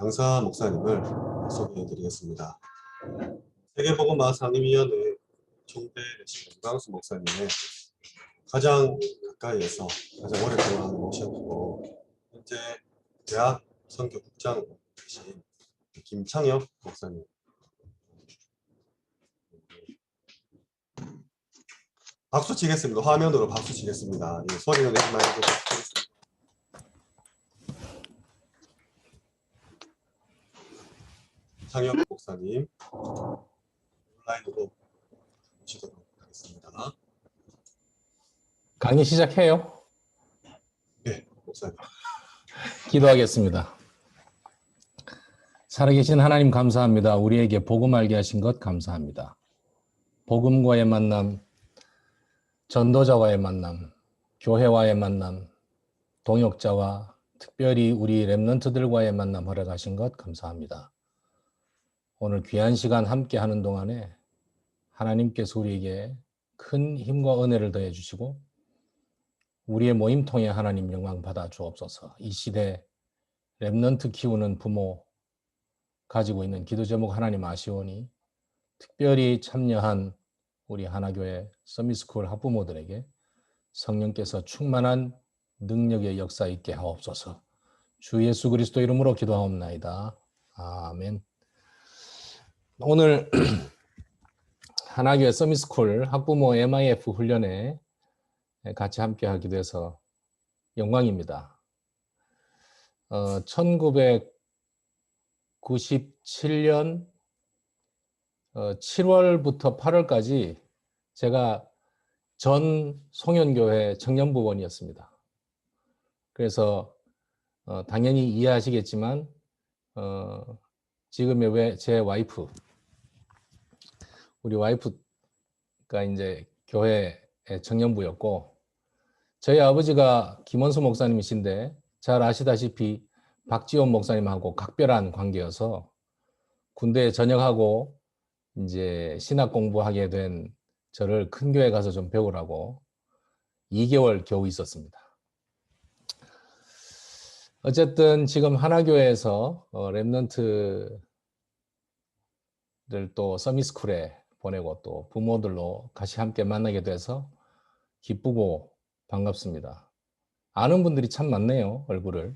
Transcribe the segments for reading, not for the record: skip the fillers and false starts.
강사 목사님을 소개해 드리겠습니다. 세계복음화 상임위원회 총대되신 윤광수 목사님의 가장 가까이에서 가장 오랫동안 모셨고 현재 대학 선교국장으로 계신 김창엽 목사님, 박수 치겠습니다. 화면으로 박수 치겠습니다. 예, 소리는 내지 말고 박수 치겠습니다. 창엽 목사님 온라인으로 모시도록 하겠습니다. 강의 시작해요. 네, 목사님. 기도하겠습니다. 살아계신 하나님 감사합니다. 우리에게 복음 알게 하신 것 감사합니다. 복음과의 만남, 전도자와의 만남, 교회와의 만남, 동역자와 특별히 우리 렘넌트들과의 만남 허락하신 것 감사합니다. 오늘 귀한 시간 함께 하는 동안에 하나님께서 우리에게 큰 힘과 은혜를 더해 주시고 우리의 모임 통해 하나님 영광 받아 주옵소서. 이 시대 렘넌트 키우는 부모 가지고 있는 기도 제목 하나님 아시오니 특별히 참여한 우리 하나교회 서밋스쿨 학부모들에게 성령께서 충만한 능력의 역사 있게 하옵소서. 주 예수 그리스도 이름으로 기도하옵나이다. 아멘. 오늘 하나교회 서밋스쿨 학부모 MIF 훈련에 같이 함께 하기도 해서 영광입니다. 1997년 7월부터 8월까지 제가 전 송현교회 청년부원이었습니다. 그래서 당연히 이해하시겠지만 지금의 제 와이프, 우리 와이프가 이제 교회 청년부였고 저희 아버지가 김원수 목사님이신데 잘 아시다시피 박지원 목사님하고 각별한 관계여서 군대에 전역하고 이제 신학 공부하게 된 저를 큰 교회 가서 좀 배우라고 2개월 겨우 있었습니다. 어쨌든 지금 하나교회에서 렘넌트들 또 서밋스쿨에 보내고 또 부모들로 같이 함께 만나게 돼서 기쁘고 반갑습니다. 아는 분들이 참 많네요, 얼굴을.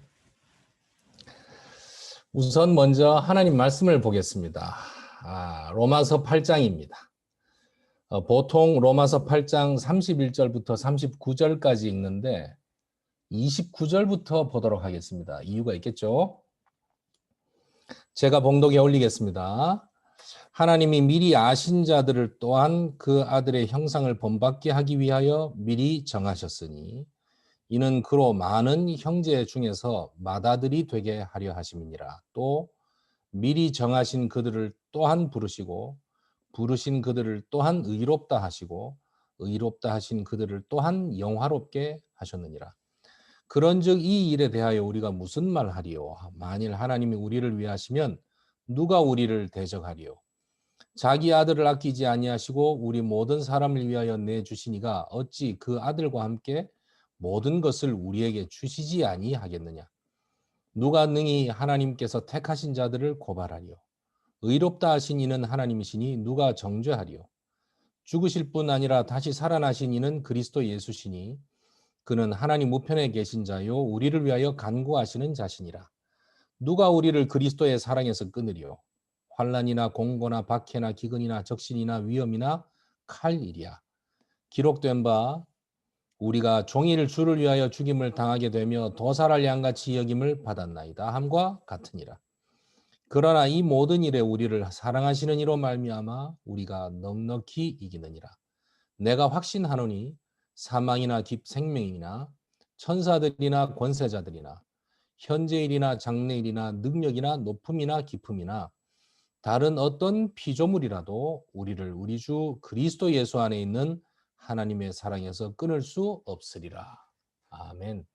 우선 먼저 하나님 말씀을 보겠습니다. 로마서 8장입니다. 보통 로마서 8장 31절부터 39절까지 읽는데 29절부터 보도록 하겠습니다. 이유가 있겠죠? 제가 봉독에 올리겠습니다. 하나님이 미리 아신 자들을 또한 그 아들의 형상을 본받게 하기 위하여 미리 정하셨으니 이는 그로 많은 형제 중에서 맏아들이 되게 하려 하심이니라. 또 미리 정하신 그들을 또한 부르시고 부르신 그들을 또한 의롭다 하시고 의롭다 하신 그들을 또한 영화롭게 하셨느니라. 그런즉 이 일에 대하여 우리가 무슨 말하리요? 만일 하나님이 우리를 위하시면 누가 우리를 대적하리요? 자기 아들을 아끼지 아니하시고 우리 모든 사람을 위하여 내주시니가 어찌 그 아들과 함께 모든 것을 우리에게 주시지 아니하겠느냐? 누가 능히 하나님께서 택하신 자들을 고발하리요? 의롭다 하신 이는 하나님이시니 누가 정죄하리요? 죽으실 뿐 아니라 다시 살아나신 이는 그리스도 예수시니 그는 하나님 우편에 계신 자요 우리를 위하여 간구하시는 자시니라. 누가 우리를 그리스도의 사랑에서 끊으리요? 환난이나 공고나 박해나 기근이나 적신이나 위험이나 칼일이야. 기록된 바 우리가 종일 주를 위하여 죽임을 당하게 되며 도살할 양같이 여김을 받았나이다 함과 같으니라. 그러나 이 모든 일에 우리를 사랑하시는 이로 말미암아 우리가 넉넉히 이기느니라. 내가 확신하노니 사망이나 생명이나 천사들이나 권세자들이나 현재일이나 장래일이나 능력이나 높음이나 깊음이나 다른 어떤 피조물이라도 우리를 우리 주 그리스도 예수 안에 있는 하나님의 사랑에서 끊을 수 없으리라. 아멘.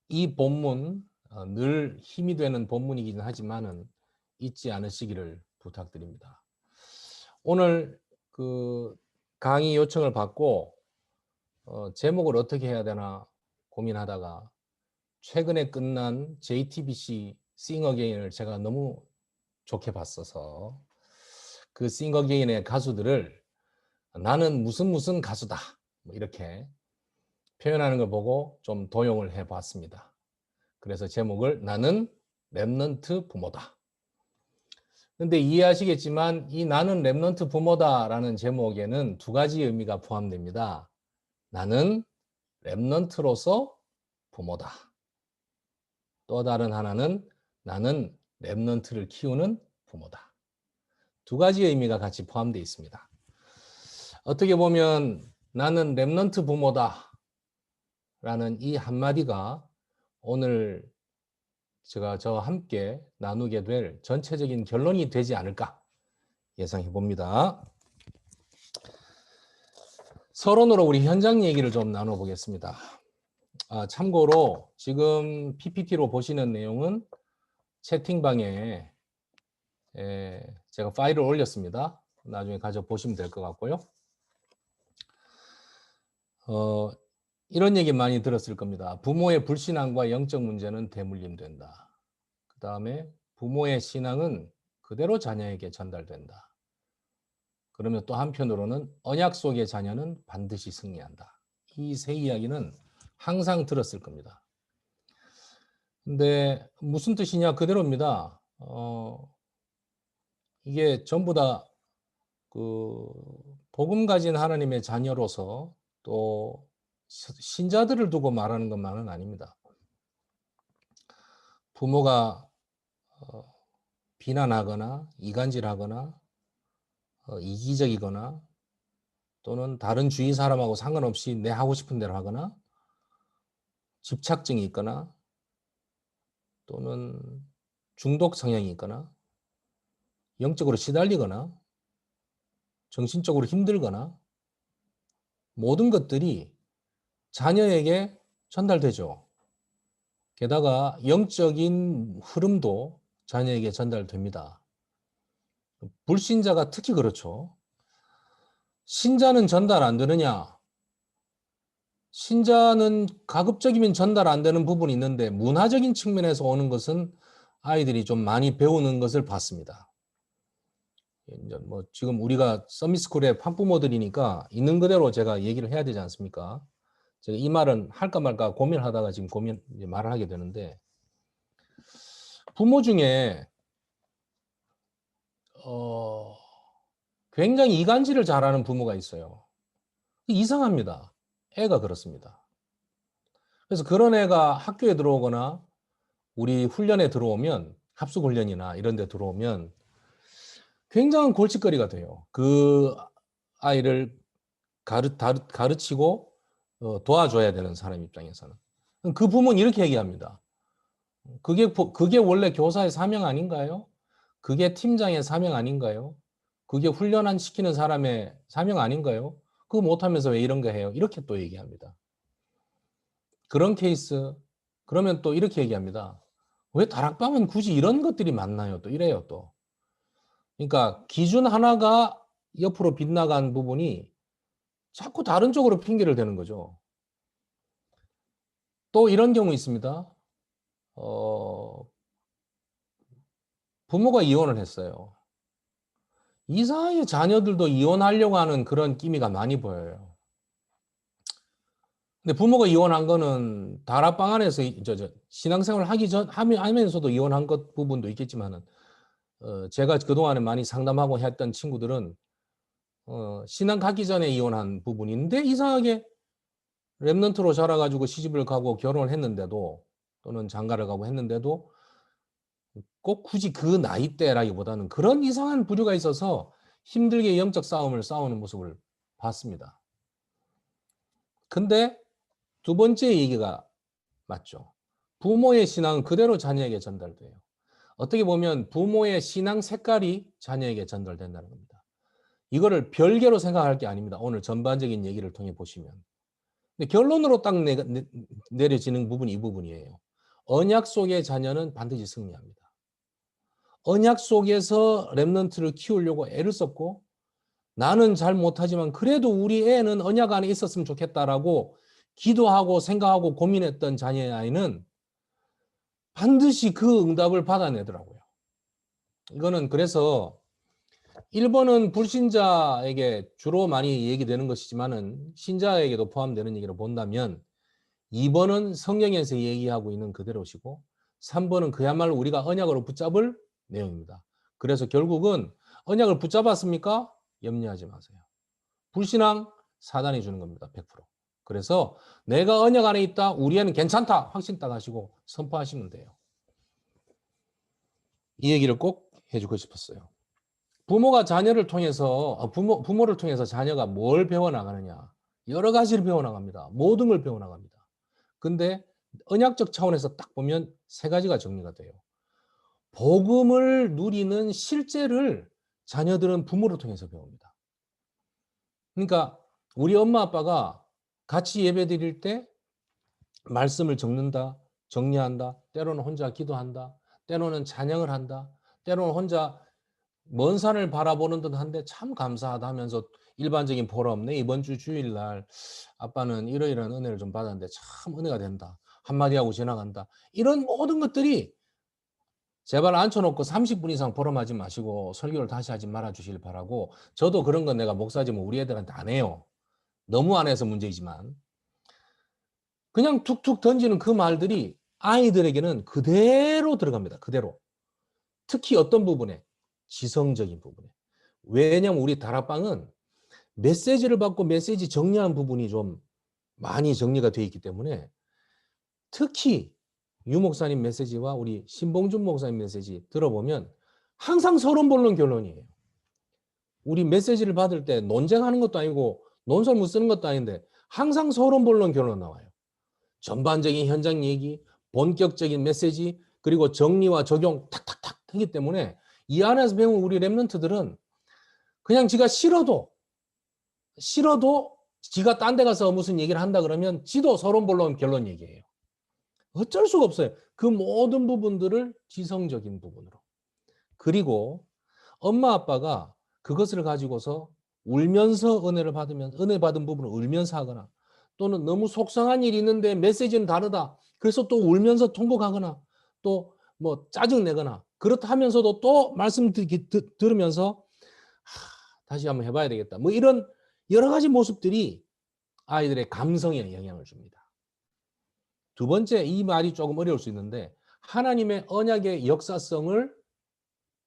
이 본문 늘 힘이 되는 본문이긴 하지만은 잊지 않으시기를 부탁드립니다. 오늘 그 강의 요청을 받고 제목을 어떻게 해야 되나 고민하다가 최근에 끝난 JTBC Sing Again을 제가 너무 좋게 봤어서 그 Sing Again의 가수들을 나는 무슨 가수다 뭐 이렇게 표현하는 걸 보고 좀 도용을 해봤습니다. 그래서 제목을 나는 랩넌트 부모다. 근데 이해하시겠지만 이 나는 랩넌트 부모다라는 제목에는 두 가지 의미가 포함됩니다. 나는 랩넌트로서 부모다. 또 다른 하나는 나는 랩넌트를 키우는 부모다. 두 가지 의미가 같이 포함되어 있습니다. 어떻게 보면 나는 랩넌트 부모다 라는 이 한마디가 오늘 제가 저와 함께 나누게 될 전체적인 결론이 되지 않을까 예상해 봅니다. 서론으로 우리 현장 얘기를 좀 나눠보겠습니다. 참고로 지금 PPT로 보시는 내용은 채팅방에 제가 파일을 올렸습니다. 나중에 가져 보시면 될 것 같고요. 이런 얘기 많이 들었을 겁니다. 부모의 불신앙과 영적 문제는 대물림된다. 그 다음에 부모의 신앙은 그대로 자녀에게 전달된다. 그러면 또 한편으로는 언약 속의 자녀는 반드시 승리한다. 이 세 이야기는 항상 들었을 겁니다. 근데 무슨 뜻이냐 그대로입니다. 이게 전부 다 그 복음 가진 하나님의 자녀로서 또 신자들을 두고 말하는 것만은 아닙니다. 부모가 비난하거나 이간질하거나 이기적이거나 또는 다른 주위 사람하고 상관없이 내 하고 싶은 대로 하거나 집착증이 있거나 또는 중독 성향이 있거나 영적으로 시달리거나 정신적으로 힘들거나 모든 것들이 자녀에게 전달되죠. 게다가 영적인 흐름도 자녀에게 전달됩니다. 불신자가 특히 그렇죠. 신자는 전달 안 되느냐? 신자는 가급적이면 전달 안 되는 부분이 있는데 문화적인 측면에서 오는 것은 아이들이 좀 많이 배우는 것을 봤습니다. 이제 뭐 지금 우리가 서밋스쿨의 학부모들이니까 있는 그대로 제가 얘기를 해야 되지 않습니까? 제가 이 말은 할까 말까 고민하다가 지금 말을 하게 되는데 부모 중에 굉장히 이간질을 잘하는 부모가 있어요. 이상합니다. 애가 그렇습니다. 그래서 그런 애가 학교에 들어오거나 우리 훈련에 들어오면 합숙 훈련이나 이런 데 들어오면 굉장한 골칫거리가 돼요. 그 아이를 가르치고 도와줘야 되는 사람 입장에서는. 그 부모는 이렇게 얘기합니다. 그게 원래 교사의 사명 아닌가요? 그게 팀장의 사명 아닌가요? 그게 훈련 시키는 사람의 사명 아닌가요? 그거 못하면서 왜 이런 거 해요? 이렇게 또 얘기합니다. 그런 케이스, 그러면 또 이렇게 얘기합니다. 왜 다락방은 굳이 이런 것들이 많나요? 또 이래요, 또. 그러니까 기준 하나가 옆으로 빗나간 부분이 자꾸 다른 쪽으로 핑계를 대는 거죠. 또 이런 경우 있습니다. 부모가 이혼을 했어요. 이상하게 자녀들도 이혼하려고 하는 그런 기미가 많이 보여요. 근데 부모가 이혼한 거는 다락방 안에서 신앙생활 하면서도 이혼한 것 부분도 있겠지만은 제가 그동안에 많이 상담하고 했던 친구들은 신앙 가기 전에 이혼한 부분인데 이상하게 랩넌트로 자라가지고 시집을 가고 결혼을 했는데도 또는 장가를 가고 했는데도 꼭 굳이 그 나이대라기보다는 그런 이상한 부류가 있어서 힘들게 영적 싸움을 싸우는 모습을 봤습니다. 근데 두 번째 얘기가 맞죠. 부모의 신앙은 그대로 자녀에게 전달돼요. 어떻게 보면 부모의 신앙 색깔이 자녀에게 전달된다는 겁니다. 이거를 별개로 생각할 게 아닙니다. 오늘 전반적인 얘기를 통해 보시면. 근데 결론으로 딱 내려지는 부분이 이 부분이에요. 언약 속의 자녀는 반드시 승리합니다. 언약 속에서 랩넌트를 키우려고 애를 썼고 나는 잘 못하지만 그래도 우리 애는 언약 안에 있었으면 좋겠다라고 기도하고 생각하고 고민했던 자녀의 아이는 반드시 그 응답을 받아내더라고요. 이거는 그래서 1번은 불신자에게 주로 많이 얘기되는 것이지만은 신자에게도 포함되는 얘기로 본다면 2번은 성경에서 얘기하고 있는 그대로시고 3번은 그야말로 우리가 언약으로 붙잡을 내용입니다. 그래서 결국은 언약을 붙잡았습니까? 염려하지 마세요. 불신앙 사단이 주는 겁니다. 100%. 그래서 내가 언약 안에 있다. 우리 애는 괜찮다. 확신 딱 하시고 선포하시면 돼요. 이 얘기를 꼭 해주고 싶었어요. 부모가 자녀를 통해서 부모를 통해서 자녀가 뭘 배워나가느냐. 여러 가지를 배워나갑니다. 모든 걸 배워나갑니다. 근데 언약적 차원에서 딱 보면 세 가지가 정리가 돼요. 복음을 누리는 실제를 자녀들은 부모를 통해서 배웁니다. 그러니까 우리 엄마 아빠가 같이 예배 드릴 때 말씀을 적는다, 정리한다, 때로는 혼자 기도한다, 때로는 찬양을 한다, 때로는 혼자 먼 산을 바라보는 듯 한데 참 감사하다 하면서 일반적인 보람, 내 이번 주 주일날 아빠는 이러이러한 은혜를 좀 받았는데 참 은혜가 된다. 한마디 하고 지나간다. 이런 모든 것들이 제발 앉혀놓고 30분 이상 보람하지 마시고 설교를 다시 하지 말아 주시길 바라고, 저도 그런 건 내가 목사지만 우리 애들한테 안 해요. 너무 안 해서 문제이지만 그냥 툭툭 던지는 그 말들이 아이들에게는 그대로 들어갑니다. 그대로. 특히 어떤 부분에? 지성적인 부분에. 왜냐면 우리 다락방은 메시지를 받고 메시지 정리한 부분이 좀 많이 정리가 되어 있기 때문에 특히 유 목사님 메시지와 우리 신봉준 목사님 메시지 들어보면 항상 서론본론 결론이에요. 우리 메시지를 받을 때 논쟁하는 것도 아니고 논설문 쓰는 것도 아닌데 항상 서론본론 결론 나와요. 전반적인 현장 얘기, 본격적인 메시지, 그리고 정리와 적용 탁탁탁 하기 때문에 이 안에서 배운 우리 랩런트들은 그냥 지가 싫어도 지가 딴 데 가서 무슨 얘기를 한다 그러면 지도 서론본론 결론 얘기해요. 어쩔 수가 없어요. 그 모든 부분들을 지성적인 부분으로. 그리고 엄마 아빠가 그것을 가지고서 울면서 은혜를 받으면 은혜 받은 부분을 울면서 하거나, 또는 너무 속상한 일이 있는데 메시지는 다르다. 그래서 또 울면서 통곡하거나 또 뭐 짜증내거나 그렇다 하면서도 또 말씀 들으면서 다시 한번 해봐야 되겠다. 뭐 이런 여러 가지 모습들이 아이들의 감성에 영향을 줍니다. 두 번째, 이 말이 조금 어려울 수 있는데 하나님의 언약의 역사성을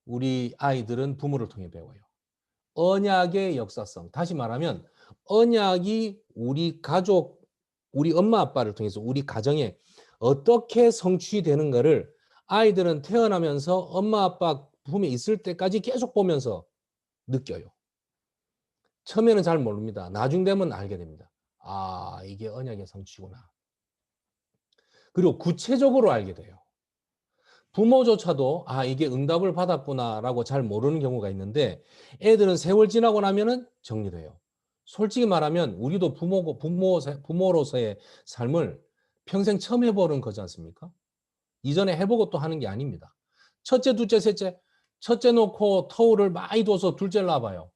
우리 아이들은 부모를 통해 배워요. 언약의 역사성. 다시 말하면 언약이 우리 가족, 우리 엄마 아빠를 통해서 우리 가정에 어떻게 성취되는가를 아이들은 태어나면서 엄마 아빠 품에 있을 때까지 계속 보면서 느껴요. 처음에는 잘 모릅니다. 나중 되면 알게 됩니다. 아, 이게 언약의 성취구나. 그리고 구체적으로 알게 돼요. 부모조차도 아, 이게 응답을 받았구나라고 잘 모르는 경우가 있는데 애들은 세월 지나고 나면은 정리돼요. 솔직히 말하면 우리도 부모로서의 삶을 평생 처음 해보는 거지 않습니까? 이전에 해보고 또 하는 게 아닙니다. 첫째, 둘째, 셋째. 첫째 놓고 터울을 많이 둬서 둘째를 놔봐요.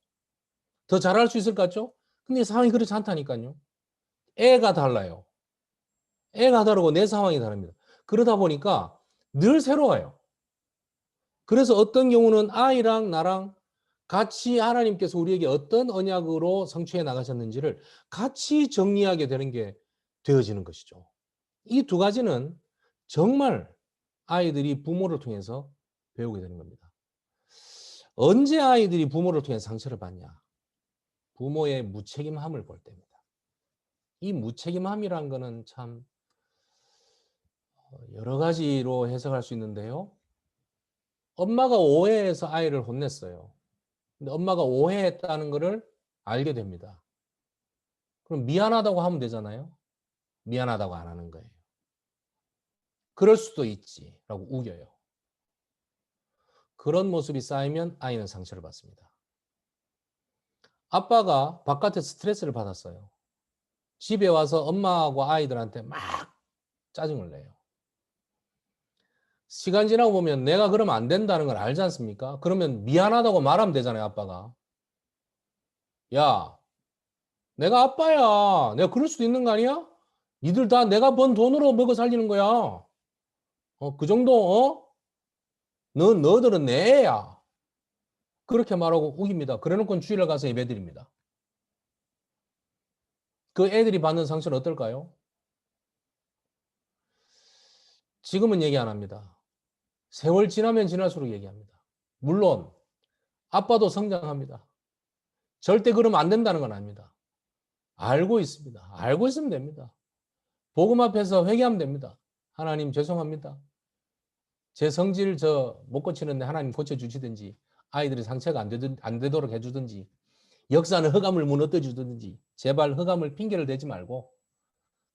더 잘할 수 있을 것 같죠? 근데 상황이 그렇지 않다니까요. 애가 달라요. 애가 다르고 내 상황이 다릅니다. 그러다 보니까 늘 새로워요. 그래서 어떤 경우는 아이랑 나랑 같이 하나님께서 우리에게 어떤 언약으로 성취해 나가셨는지를 같이 정리하게 되는 게 되어지는 것이죠. 이 두 가지는 정말 아이들이 부모를 통해서 배우게 되는 겁니다. 언제 아이들이 부모를 통해 상처를 받냐? 부모의 무책임함을 볼 때입니다. 이 무책임함이란 거는 참 여러 가지로 해석할 수 있는데요. 엄마가 오해해서 아이를 혼냈어요. 근데 엄마가 오해했다는 것을 알게 됩니다. 그럼 미안하다고 하면 되잖아요. 미안하다고 안 하는 거예요. 그럴 수도 있지라고 우겨요. 그런 모습이 쌓이면 아이는 상처를 받습니다. 아빠가 바깥에 스트레스를 받았어요. 집에 와서 엄마하고 아이들한테 막 짜증을 내요. 시간 지나고 보면 내가 그러면 안 된다는 걸 알지 않습니까? 그러면 미안하다고 말하면 되잖아요, 아빠가. 야, 내가 아빠야. 내가 그럴 수도 있는 거 아니야? 니들 다 내가 번 돈으로 먹어 살리는 거야. 그 정도 너희들은 내 애야. 그렇게 말하고 우깁니다. 그래놓고 주일날 가서 예배드립니다. 그 애들이 받는 상처는 어떨까요? 지금은 얘기 안 합니다. 세월 지나면 지날수록 얘기합니다. 물론 아빠도 성장합니다. 절대 그러면 안 된다는 건 아닙니다. 알고 있습니다. 알고 있으면 됩니다. 복음 앞에서 회개하면 됩니다. 하나님 죄송합니다. 제 성질 못 고치는데 하나님 고쳐주시든지 아이들이 상처가 안 되도록 해주든지 역사는 흑암을 무너뜨려 주든지 제발 흑암을 핑계를 대지 말고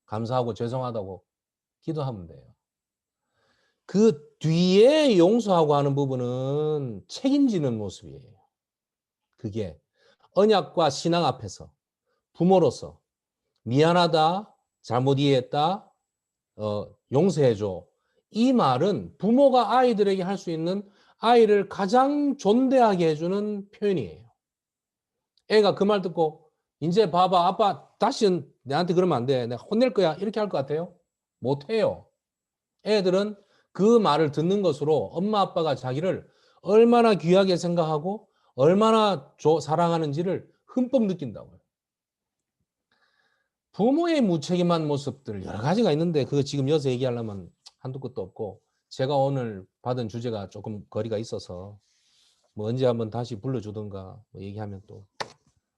감사하고 죄송하다고 기도하면 돼요. 그 뒤에 용서하고 하는 부분은 책임지는 모습이에요. 그게 언약과 신앙 앞에서 부모로서 미안하다, 잘못 이해했다, 용서해줘. 이 말은 부모가 아이들에게 할 수 있는 아이를 가장 존대하게 해주는 표현이에요. 애가 그 말 듣고 이제 봐봐 아빠 다시는 내한테 그러면 안 돼. 내가 혼낼 거야. 이렇게 할 것 같아요? 못해요. 애들은 그 말을 듣는 것으로 엄마 아빠가 자기를 얼마나 귀하게 생각하고 얼마나 사랑하는지를 흠뻑 느낀다고요. 부모의 무책임한 모습들 여러 가지가 있는데 그거 지금 여기서 얘기하려면 한두 끝도 없고 제가 오늘 받은 주제가 조금 거리가 있어서 뭐 언제 한번 다시 불러주든가 뭐 얘기하면 또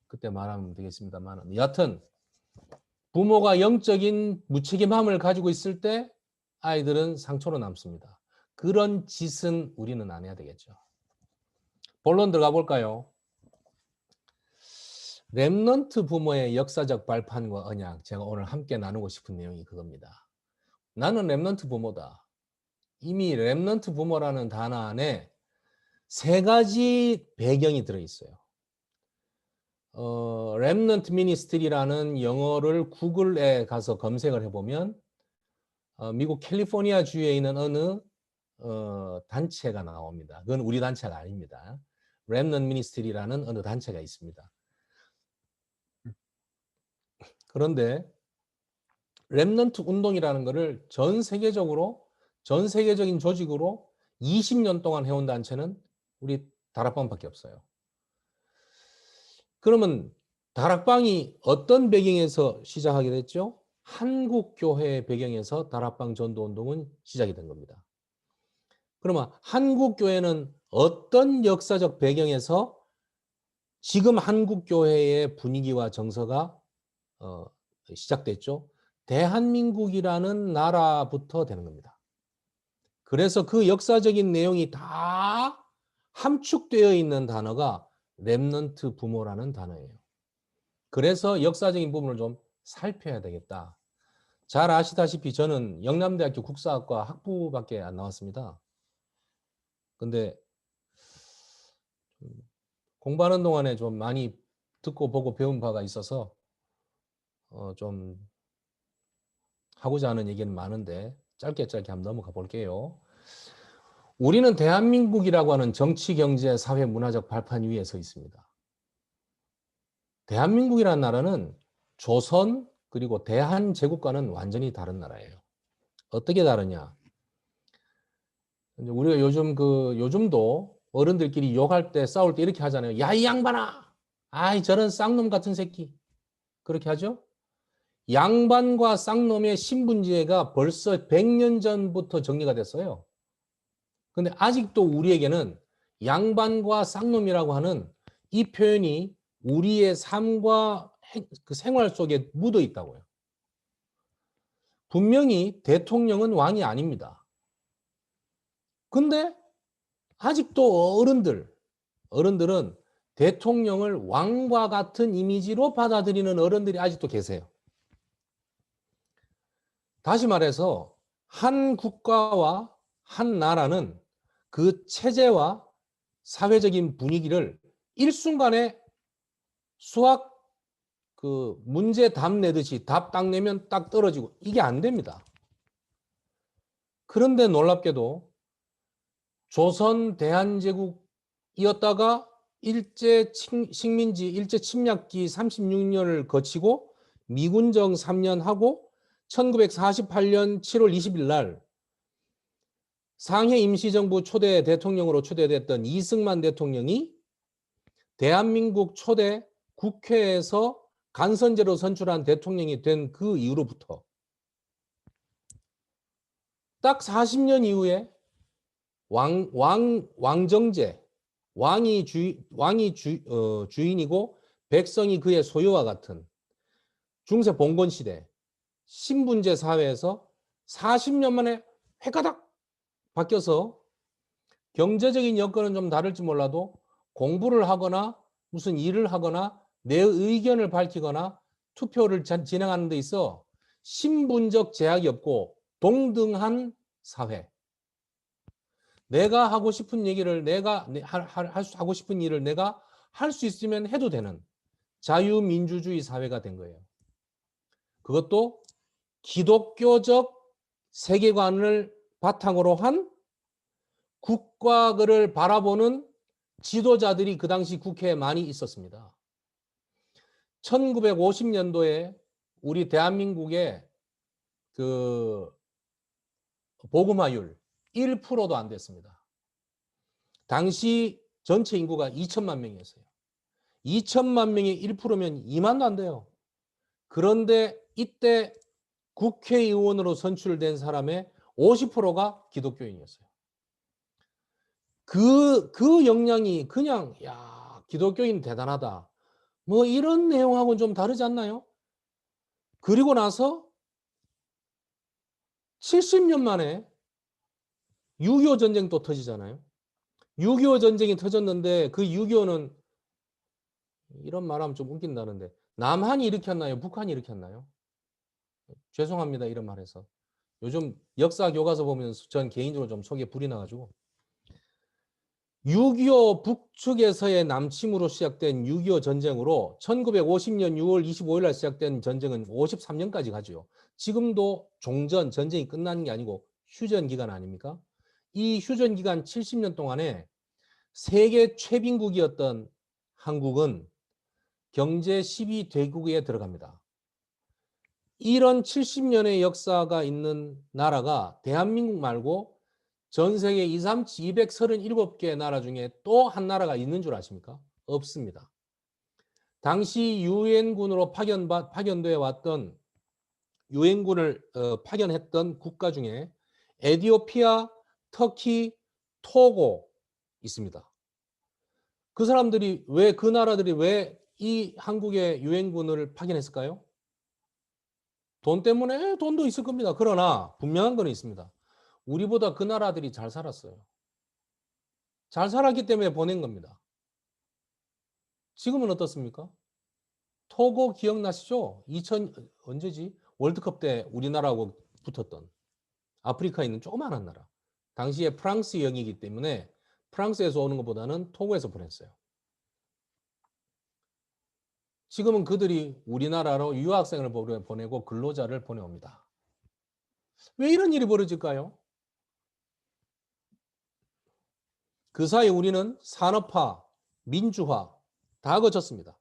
그때 말하면 되겠습니다만 여하튼 부모가 영적인 무책임함을 가지고 있을 때 아이들은 상처로 남습니다. 그런 짓은 우리는 안 해야 되겠죠. 본론 들어가 볼까요? 렘넌트 부모의 역사적 발판과 언약, 제가 오늘 함께 나누고 싶은 내용이 그겁니다. 나는 렘넌트 부모다. 이미 렘넌트 부모라는 단어 안에 세 가지 배경이 들어있어요. 렘넌트 미니스트리라는 영어를 구글에 가서 검색을 해보면 미국 캘리포니아 주에 있는 어느 단체가 나옵니다. 그건 우리 단체가 아닙니다. 렘넌트 미니스트리라는 어느 단체가 있습니다. 그런데 렘넌트 운동이라는 것을 전 세계적인 조직으로 20년 동안 해온 단체는 우리 다락방밖에 없어요. 그러면 다락방이 어떤 배경에서 시작하게 됐죠? 한국교회의 배경에서 다락방 전도운동은 시작이 된 겁니다. 그러면 한국교회는 어떤 역사적 배경에서 지금 한국교회의 분위기와 정서가 시작됐죠? 대한민국이라는 나라부터 되는 겁니다. 그래서 그 역사적인 내용이 다 함축되어 있는 단어가 렘넌트 부모라는 단어예요. 그래서 역사적인 부분을 좀 살펴야 되겠다. 잘 아시다시피 저는 영남대학교 국사학과 학부밖에 안 나왔습니다. 근데 공부하는 동안에 좀 많이 듣고 보고 배운 바가 있어서 좀 하고자 하는 얘기는 많은데 짧게 한번 넘어가 볼게요. 우리는 대한민국이라고 하는 정치, 경제, 사회, 문화적 발판 위에 서 있습니다. 대한민국이라는 나라는 조선 그리고 대한제국과는 완전히 다른 나라예요. 어떻게 다르냐? 우리가 요즘도 어른들끼리 욕할 때 싸울 때 이렇게 하잖아요. 야, 이 양반아! 아이, 저런 쌍놈 같은 새끼. 그렇게 하죠? 양반과 쌍놈의 신분제가 벌써 100년 전부터 정리가 됐어요. 근데 아직도 우리에게는 양반과 쌍놈이라고 하는 이 표현이 우리의 삶과 그 생활 속에 묻어 있다고요. 분명히 대통령은 왕이 아닙니다. 근데 아직도 어른들은 대통령을 왕과 같은 이미지로 받아들이는 어른들이 아직도 계세요. 다시 말해서 한 국가와 한 나라는 그 체제와 사회적인 분위기를 일순간에 수학 그 문제 답 내듯이 답 딱 내면 딱 떨어지고 이게 안 됩니다. 그런데 놀랍게도 조선 대한제국이었다가 일제 식민지, 일제 침략기 36년을 거치고 미군정 3년 하고 1948년 7월 20일 날 상해 임시정부 초대 대통령으로 초대됐던 이승만 대통령이 대한민국 초대 국회에서 간선제로 선출한 대통령이 된 그 이후로부터 딱 40년 이후에 왕정제, 주인이고 백성이 그의 소유와 같은 중세 봉건 시대 신분제 사회에서 40년 만에 획가닥 바뀌어서 경제적인 여건은 좀 다를지 몰라도 공부를 하거나 무슨 일을 하거나 내 의견을 밝히거나 투표를 진행하는 데 있어 신분적 제약이 없고 동등한 사회. 내가 하고 싶은 얘기를 하고 싶은 일을 내가 할 수 있으면 해도 되는 자유민주주의 사회가 된 거예요. 그것도 기독교적 세계관을 바탕으로 한 국가를 바라보는 지도자들이 그 당시 국회에 많이 있었습니다. 1950년도에 우리 대한민국의 그 복음화율 1%도 안 됐습니다. 당시 전체 인구가 2천만 명이었어요. 2천만 명이 1%면 2만도 안 돼요. 그런데 이때 국회의원으로 선출된 사람의 50%가 기독교인이었어요. 그 역량이 그냥 야 기독교인 대단하다. 뭐 이런 내용하고는 좀 다르지 않나요? 그리고 나서 70년 만에 6.25 전쟁 또 터지잖아요. 6.25 전쟁이 터졌는데 그 6.25는 이런 말하면 좀 웃긴다는데 남한이 일으켰나요? 북한이 일으켰나요? 죄송합니다. 이런 말해서. 요즘 역사 교과서 보면 전 개인적으로 좀 속에 불이 나가지고 6.25 북측에서의 남침으로 시작된 6.25 전쟁으로 1950년 6월 25일 날 시작된 전쟁은 53년까지 가죠. 지금도 종전, 전쟁이 끝나는 게 아니고 휴전 기간 아닙니까? 이 휴전 기간 70년 동안에 세계 최빈국이었던 한국은 경제 10위 대국에 들어갑니다. 이런 70년의 역사가 있는 나라가 대한민국 말고 전 세계 237개 나라 중에 또 한 나라가 있는 줄 아십니까? 없습니다. 당시 유엔군으로 파견되어 왔던 유엔군을 파견했던 국가 중에 에티오피아, 터키, 토고 있습니다. 그 사람들이 그 나라들이 왜 이 한국에 유엔군을 파견했을까요? 돈 때문에 돈도 있을 겁니다. 그러나 분명한 건 있습니다. 우리보다 그 나라들이 잘 살았어요. 잘 살았기 때문에 보낸 겁니다. 지금은 어떻습니까? 토고 기억나시죠? 언제지? 월드컵 때 우리나라하고 붙었던 아프리카에 있는 조그마한 나라. 당시에 프랑스 영이기 때문에 프랑스에서 오는 것보다는 토고에서 보냈어요. 지금은 그들이 우리나라로 유학생을 보내고 근로자를 보내옵니다. 왜 이런 일이 벌어질까요? 그 사이 우리는 산업화, 민주화 다 거쳤습니다.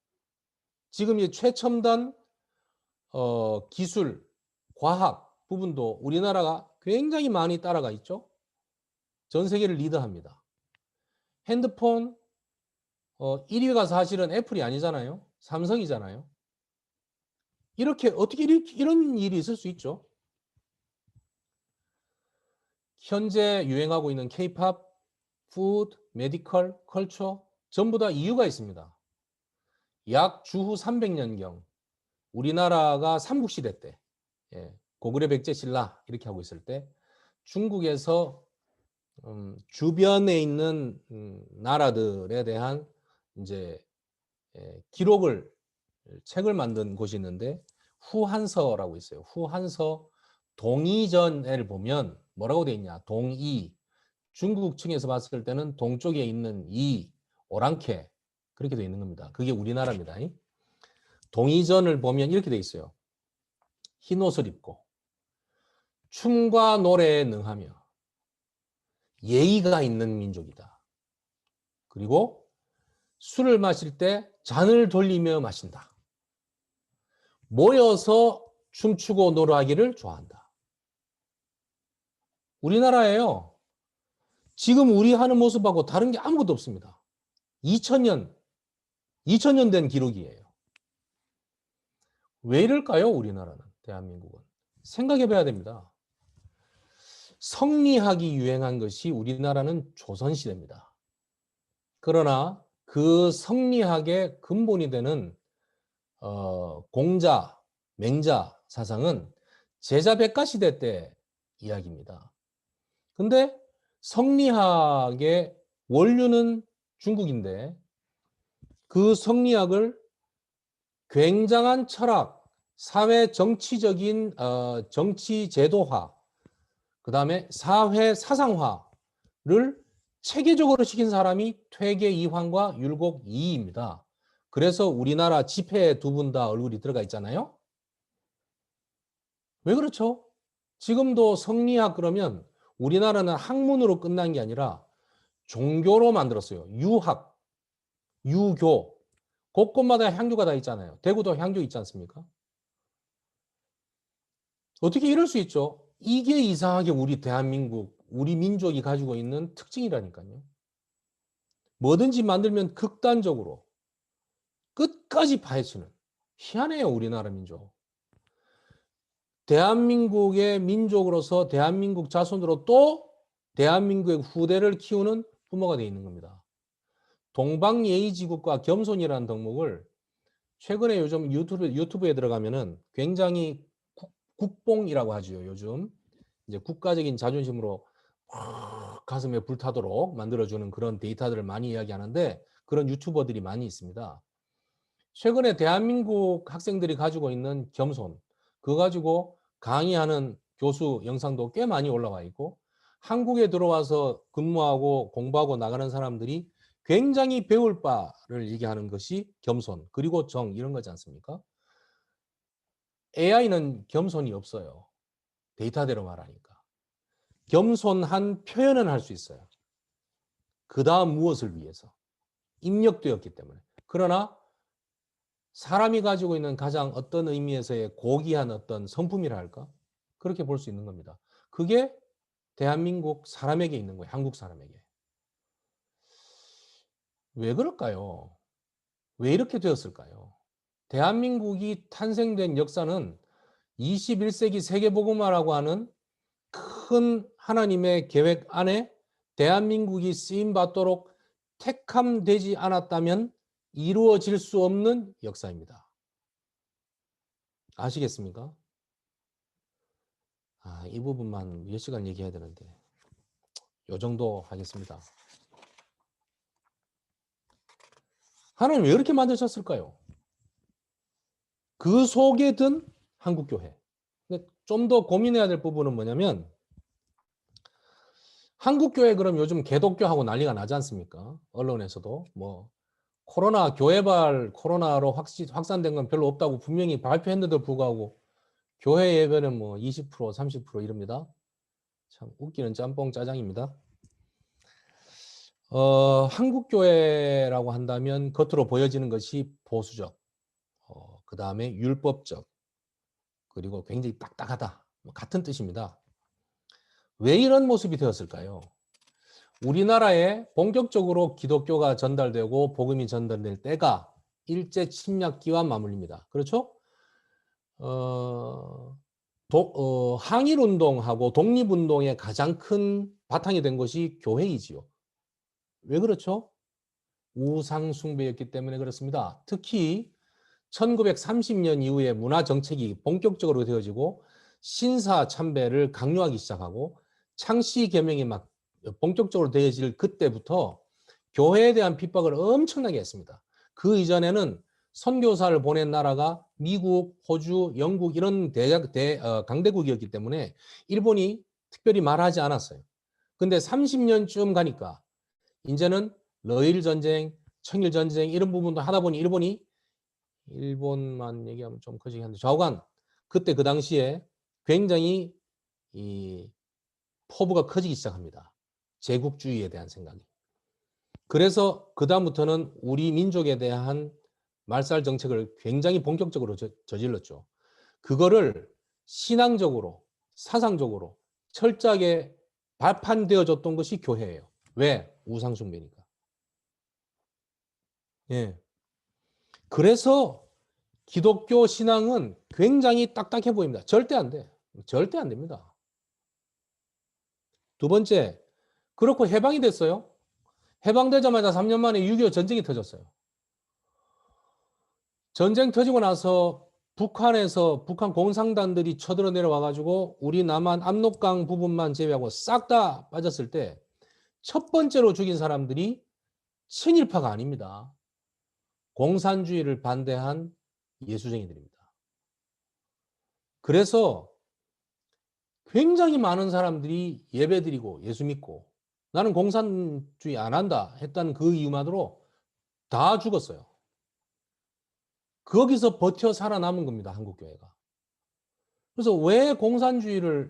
지금 이 최첨단 기술, 과학 부분도 우리나라가 굉장히 많이 따라가 있죠. 전 세계를 리드합니다. 핸드폰 1위가 사실은 애플이 아니잖아요. 삼성이잖아요. 어떻게 이런 일이 있을 수 있죠? 현재 유행하고 있는 K-팝, 푸드, 메디컬, 컬처 전부 다 이유가 있습니다. 약 주후 300년경 우리나라가 삼국시대 때 고구려 백제 신라 이렇게 하고 있을 때 중국에서 주변에 있는 나라들에 대한 이제 책을 만든 곳이 있는데 후한서라고 있어요. 후한서 동이전을 보면 뭐라고 돼 있냐? 동이 중국 층에서 봤을 때는 동쪽에 있는 이 오랑캐 그렇게 돼 있는 겁니다. 그게 우리나라입니다. 동이전을 보면 이렇게 돼 있어요. 흰 옷을 입고 춤과 노래에 능하며 예의가 있는 민족이다. 그리고 술을 마실 때 잔을 돌리며 마신다. 모여서 춤추고 노래하기를 좋아한다. 우리나라예요. 지금 우리 하는 모습하고 다른 게 아무것도 없습니다. 2000년 된 기록이에요. 왜 이럴까요? 우리나라는, 대한민국은. 생각해 봐야 됩니다. 성리학이 유행한 것이 우리나라는 조선시대입니다. 그러나 그 성리학의 근본이 되는 공자, 맹자 사상은 제자백가 시대 때 이야기입니다. 근데 성리학의 원류는 중국인데 그 성리학을 굉장한 철학, 사회 정치적인 정치 제도화, 그 다음에 사회 사상화를 체계적으로 시킨 사람이 퇴계 이황과 율곡 이이입니다. 그래서 우리나라 지폐에 두 분 다 얼굴이 들어가 있잖아요. 왜 그렇죠? 지금도 성리학 그러면 우리나라는 학문으로 끝난 게 아니라 종교로 만들었어요. 유학, 유교. 곳곳마다 향교가 다 있잖아요. 대구도 향교 있지 않습니까? 어떻게 이럴 수 있죠? 이게 이상하게 우리 대한민국, 우리 민족이 가지고 있는 특징이라니까요. 뭐든지 만들면 극단적으로 끝까지 파헤치는, 희한해요, 우리나라 민족. 대한민국의 민족으로서 대한민국 자손으로 또 대한민국의 후대를 키우는 부모가 되어 있는 겁니다. 동방예의지국과 겸손이라는 덕목을 최근에 요즘 유튜브에 들어가면은 굉장히 국뽕이라고 하죠. 요즘 이제 국가적인 자존심으로 가슴에 불타도록 만들어주는 그런 데이터들을 많이 이야기하는데 그런 유튜버들이 많이 있습니다. 최근에 대한민국 학생들이 가지고 있는 겸손, 그거 가지고 강의하는 교수 영상도 꽤 많이 올라와 있고 한국에 들어와서 근무하고 공부하고 나가는 사람들이 굉장히 배울 바를 얘기하는 것이 겸손, 그리고 정 이런 거지 않습니까? AI는 겸손이 없어요. 데이터대로 말하니까. 겸손한 표현은 할 수 있어요. 그 다음 무엇을 위해서? 입력되었기 때문에. 그러나 사람이 가지고 있는 가장 어떤 의미에서의 고귀한 어떤 성품이라 할까? 그렇게 볼 수 있는 겁니다. 그게 대한민국 사람에게 있는 거예요. 한국 사람에게. 왜 그럴까요? 왜 이렇게 되었을까요? 대한민국이 탄생된 역사는 21세기 세계복음화라고 하는 큰 하나님의 계획 안에 대한민국이 쓰임받도록 택함되지 않았다면 이루어질 수 없는 역사입니다. 아시겠습니까? 이 부분만 몇 시간 얘기해야 되는데 요 정도 하겠습니다. 하나님 왜 이렇게 만드셨을까요? 그 속에 든 한국교회. 좀 더 고민해야 될 부분은 뭐냐면 한국교회 그럼 요즘 개독교하고 난리가 나지 않습니까? 언론에서도 뭐 코로나 교회발 코로나로 확산된 건 별로 없다고 분명히 발표했는데도 불구하고 교회 예배는 뭐 20%, 30% 이럽니다. 참 웃기는 짬뽕 짜장입니다. 한국교회라고 한다면 겉으로 보여지는 것이 보수적, 그 다음에 율법적, 그리고 굉장히 딱딱하다. 같은 뜻입니다. 왜 이런 모습이 되었을까요? 우리나라에 본격적으로 기독교가 전달되고 복음이 전달될 때가 일제 침략기와 맞물립니다. 그렇죠? 항일운동하고 독립운동의 가장 큰 바탕이 된 것이 교회이지요. 왜 그렇죠? 우상숭배였기 때문에 그렇습니다. 특히 1930년 이후에 문화정책이 본격적으로 되어지고 신사참배를 강요하기 시작하고 창씨개명이 막 본격적으로 되어질 그때부터 교회에 대한 핍박을 엄청나게 했습니다. 그 이전에는 선교사를 보낸 나라가 미국, 호주, 영국 이런 강대국이었기 때문에 일본이 특별히 말하지 않았어요. 근데 30년쯤 가니까 이제는 러일 전쟁, 청일 전쟁 이런 부분도 하다 보니 일본만 얘기하면 좀 커지긴 한데 좌우간 그때 그 당시에 굉장히 이 포부가 커지기 시작합니다. 제국주의에 대한 생각이. 그래서 그다음부터는 우리 민족에 대한 말살 정책을 굉장히 본격적으로 저질렀죠. 그거를 신앙적으로, 사상적으로 철저하게 발판되어줬던 것이 교회예요. 왜? 우상 숭배니까. 예. 그래서 기독교 신앙은 굉장히 딱딱해 보입니다. 절대 안 돼. 절대 안 됩니다. 두 번째, 그렇고 해방이 됐어요. 해방되자마자 3년 만에 6.25 전쟁이 터졌어요. 전쟁 터지고 나서 북한에서 북한 공산당들이 쳐들어 내려와가지고 우리 남한 압록강 부분만 제외하고 싹 다 빠졌을 때 첫 번째로 죽인 사람들이 친일파가 아닙니다. 공산주의를 반대한 예수쟁이들입니다. 그래서 굉장히 많은 사람들이 예배드리고 예수 믿고 나는 공산주의 안 한다 했다는 그 이유만으로 다 죽었어요. 거기서 버텨 살아남은 겁니다. 한국교회가. 그래서 왜 공산주의의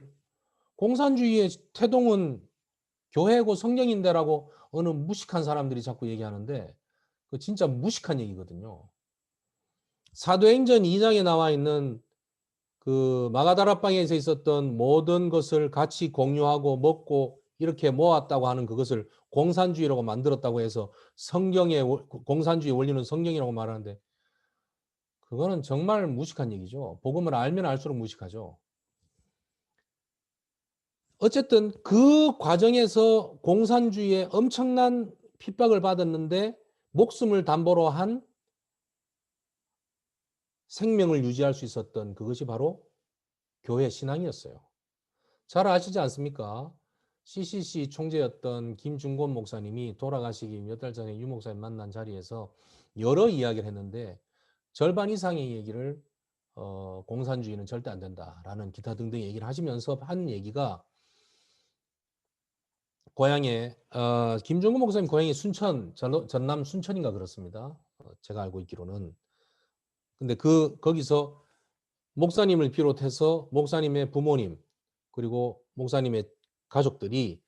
태동은 교회고 성경인데라고 어느 무식한 사람들이 자꾸 얘기하는데 그 진짜 무식한 얘기거든요. 사도행전 2장에 나와 있는 그 마가다락방에서 있었던 모든 것을 같이 공유하고 먹고 이렇게 모았다고 하는 그것을 공산주의라고 만들었다고 해서 성경의 공산주의 원리는 성경이라고 말하는데 그거는 정말 무식한 얘기죠. 복음을 알면 알수록 무식하죠. 어쨌든 그 과정에서 공산주의에 엄청난 핍박을 받았는데 목숨을 담보로 한 생명을 유지할 수 있었던 그것이 바로 교회 신앙이었어요. 잘 아시지 않습니까? CCC 총재였던 김중곤 목사님이 돌아가시기 몇 달 전에 유 목사님 만난 자리에서 여러 이야기를 했는데 절반 이상의 얘기를 공산주의는 절대 안 된다라는 기타 등등 얘기를 하시면서 한 얘기가 고향에 김중곤 목사님 고향이 순천 전남 순천인가 그렇습니다. 제가 알고 있기로는. 근데 거기서 목사님을 비롯해서 목사님의 부모님 그리고 목사님의 가족들이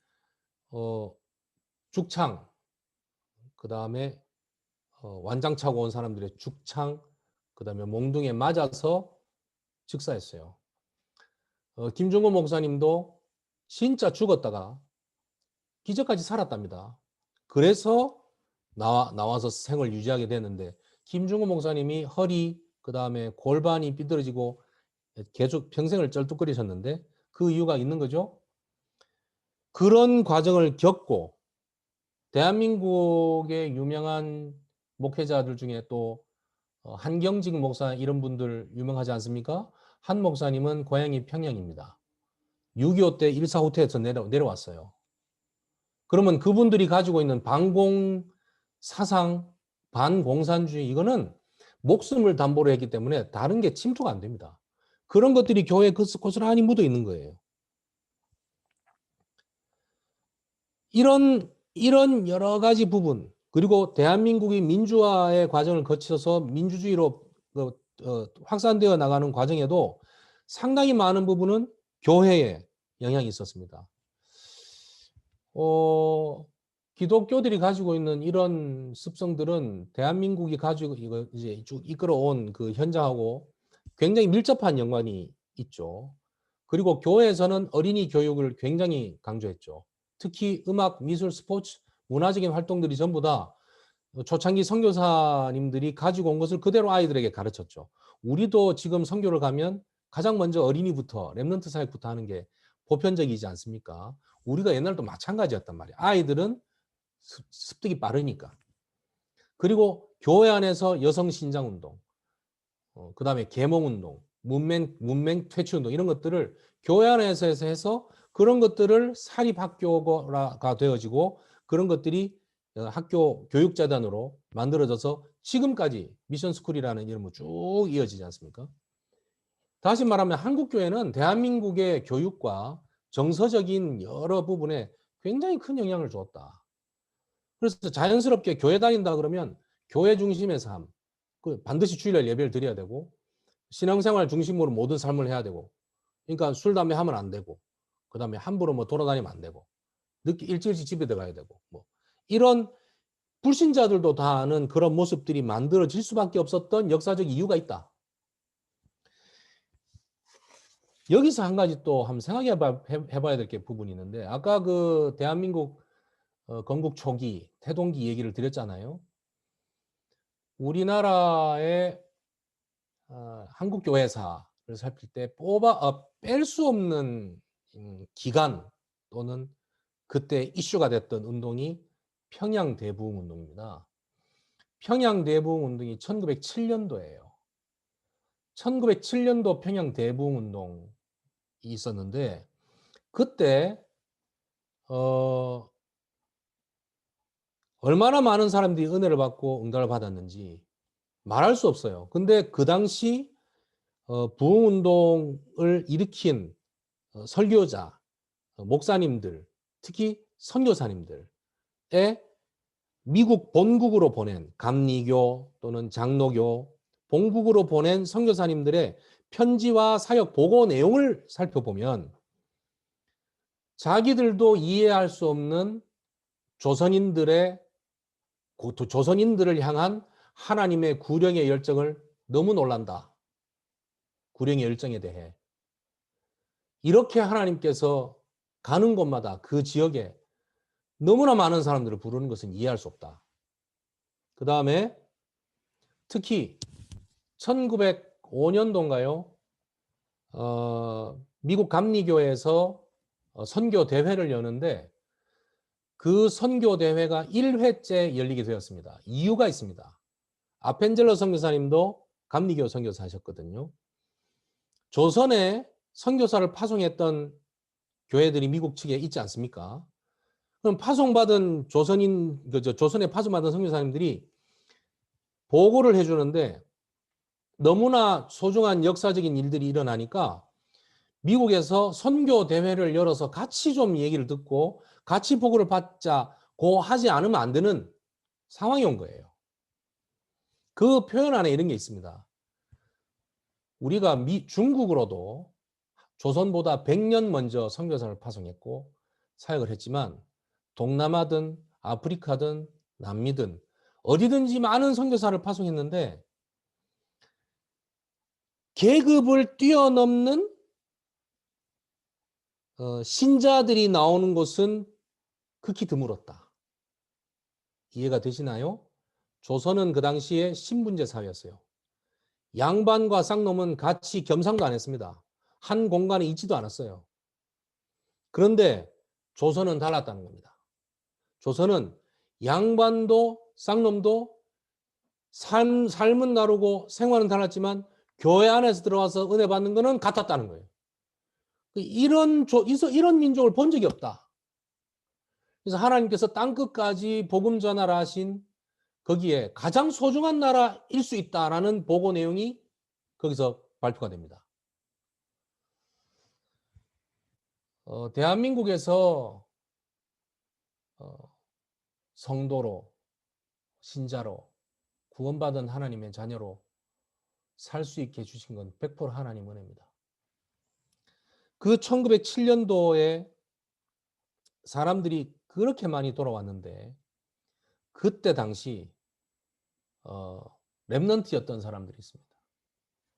죽창 그다음에 완장 차고 온 사람들의 죽창 그다음에 몽둥이에 맞아서 즉사했어요. 김종건 목사님도 진짜 죽었다가 기적까지 살았답니다. 그래서 나와서 생을 유지하게 됐는데 김종건 목사님이 허리 그다음에 골반이 삐뚤어지고 계속 평생을 쩔뚝거리셨는데 그 이유가 있는 거죠. 그런 과정을 겪고 대한민국의 유명한 목회자들 중에 또 한경직 목사 이런 분들 유명하지 않습니까? 한 목사님은 고향이 평양입니다. 6.25 때 1사 후퇴해서 내려왔어요. 그러면 그분들이 가지고 있는 반공 사상, 반공산주의 이거는 목숨을 담보로 했기 때문에 다른 게 침투가 안 됩니다. 그런 것들이 교회에 고스란히 묻어 있는 거예요. 이런 여러 가지 부분 그리고 대한민국이 민주화의 과정을 거쳐서 민주주의로 확산되어 나가는 과정에도 상당히 많은 부분은 교회에 영향이 있었습니다. 기독교들이 가지고 있는 이런 습성들은 대한민국이 가지고 이제 쭉 이끌어온 그 현장하고 굉장히 밀접한 연관이 있죠. 그리고 교회에서는 어린이 교육을 굉장히 강조했죠. 특히 음악, 미술, 스포츠, 문화적인 활동들이 전부 다 초창기 선교사님들이 가지고 온 것을 그대로 아이들에게 가르쳤죠. 우리도 지금 선교를 가면 가장 먼저 어린이부터 렘넌트 사역부터 하는 게 보편적이지 않습니까? 우리가 옛날도 마찬가지였단 말이에요. 아이들은 습득이 빠르니까. 그리고 교회 안에서 여성 신장 운동, 그다음에 계몽 운동, 문맹 퇴치 운동 이런 것들을 교회 안에서 해서 그런 것들을 사립 학교가 되어지고 그런 것들이 학교 교육재단으로 만들어져서 지금까지 미션스쿨이라는 이름으로 쭉 이어지지 않습니까? 다시 말하면 한국교회는 대한민국의 교육과 정서적인 여러 부분에 굉장히 큰 영향을 주었다. 그래서 자연스럽게 교회 다닌다 그러면 교회 중심의 삶, 반드시 주일날 예배를 드려야 되고 신앙생활 중심으로 모든 삶을 해야 되고 그러니까 술, 담배 하면 안 되고 그다음에 함부로 뭐 돌아다니면 안 되고 늦게 일찍 집에 들어가야 되고 뭐 이런 불신자들도 다 아는 그런 모습들이 만들어질 수밖에 없었던 역사적 이유가 있다. 여기서 한 가지 또 한번 생각해 봐야 될 게 부분이 있는데 아까 그 대한민국 건국 초기 태동기 얘기를 드렸잖아요. 우리나라의 한국교회사를 살필 때 뺄 수 없는 기간 또는 그때 이슈가 됐던 운동이 평양대부흥운동입니다. 평양대부흥운동이 1907년도예요. 1907년도 평양대부흥운동이 있었는데 그때 얼마나 많은 사람들이 은혜를 받고 응답을 받았는지 말할 수 없어요. 근데 그 당시 부흥운동을 일으킨 설교자, 목사님들, 특히 선교사님들의 미국 본국으로 보낸 감리교 또는 장로교 본국으로 보낸 선교사님들의 편지와 사역 보고 내용을 살펴보면 자기들도 이해할 수 없는 조선인들을 향한 하나님의 구령의 열정을 너무 놀란다. 구령의 열정에 대해. 이렇게 하나님께서 가는 곳마다 그 지역에 너무나 많은 사람들을 부르는 것은 이해할 수 없다. 그 다음에 특히 1905년도인가요? 미국 감리교에서 선교 대회를 여는데 그 선교 대회가 1회째 열리게 되었습니다. 이유가 있습니다. 아펜젤러 선교사님도 감리교 선교사셨거든요. 조선에 선교사를 파송했던 교회들이 미국 측에 있지 않습니까? 그럼 파송받은 조선에 파송받은 선교사님들이 보고를 해주는데 너무나 소중한 역사적인 일들이 일어나니까 미국에서 선교 대회를 열어서 같이 좀 얘기를 듣고 같이 보고를 받자고 하지 않으면 안 되는 상황이 온 거예요. 그 표현 안에 이런 게 있습니다. 우리가 중국으로도 조선보다 100년 먼저 선교사를 파송했고 사역을 했지만 동남아든 아프리카든 남미든 어디든지 많은 선교사를 파송했는데 계급을 뛰어넘는 신자들이 나오는 곳은 극히 드물었다. 이해가 되시나요? 조선은 그 당시에 신분제 사회였어요. 양반과 쌍놈은 같이 겸상도 안 했습니다. 한 공간에 있지도 않았어요. 그런데 조선은 달랐다는 겁니다. 조선은 양반도 쌍놈도 삶은 다르고 생활은 달랐지만 교회 안에서 들어와서 은혜 받는 것은 같았다는 거예요. 이런 민족을 본 적이 없다. 그래서 하나님께서 땅끝까지 복음 전하라 하신 거기에 가장 소중한 나라일 수 있다라는 보고 내용이 거기서 발표가 됩니다. 대한민국에서 성도로 신자로 구원받은 하나님의 자녀로 살 수 있게 해주신 건 100% 하나님 은혜입니다. 그 1907년도에 사람들이 그렇게 많이 돌아왔는데 그때 당시 렘넌트였던 사람들이 있습니다.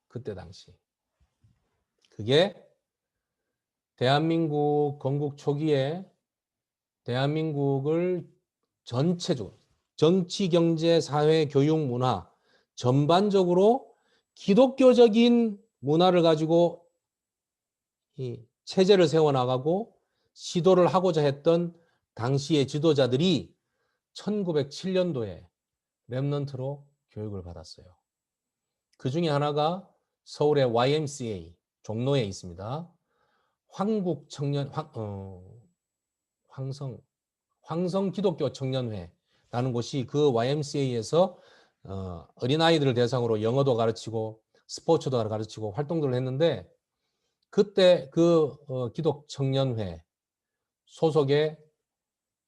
그때 당시. 그게 대한민국 건국 초기에 대한민국을 전체적으로 정치, 경제, 사회, 교육, 문화 전반적으로 기독교적인 문화를 가지고 이 체제를 세워나가고 시도를 하고자 했던 당시의 지도자들이 1907년도에 렘넌트로 교육을 받았어요. 그 중에 하나가 서울의 YMCA 종로에 있습니다. 황성 기독교 청년회라는 곳이 그 YMCA에서 어린아이들을 대상으로 영어도 가르치고 스포츠도 가르치고 활동들을 했는데 그때 그 기독 청년회 소속의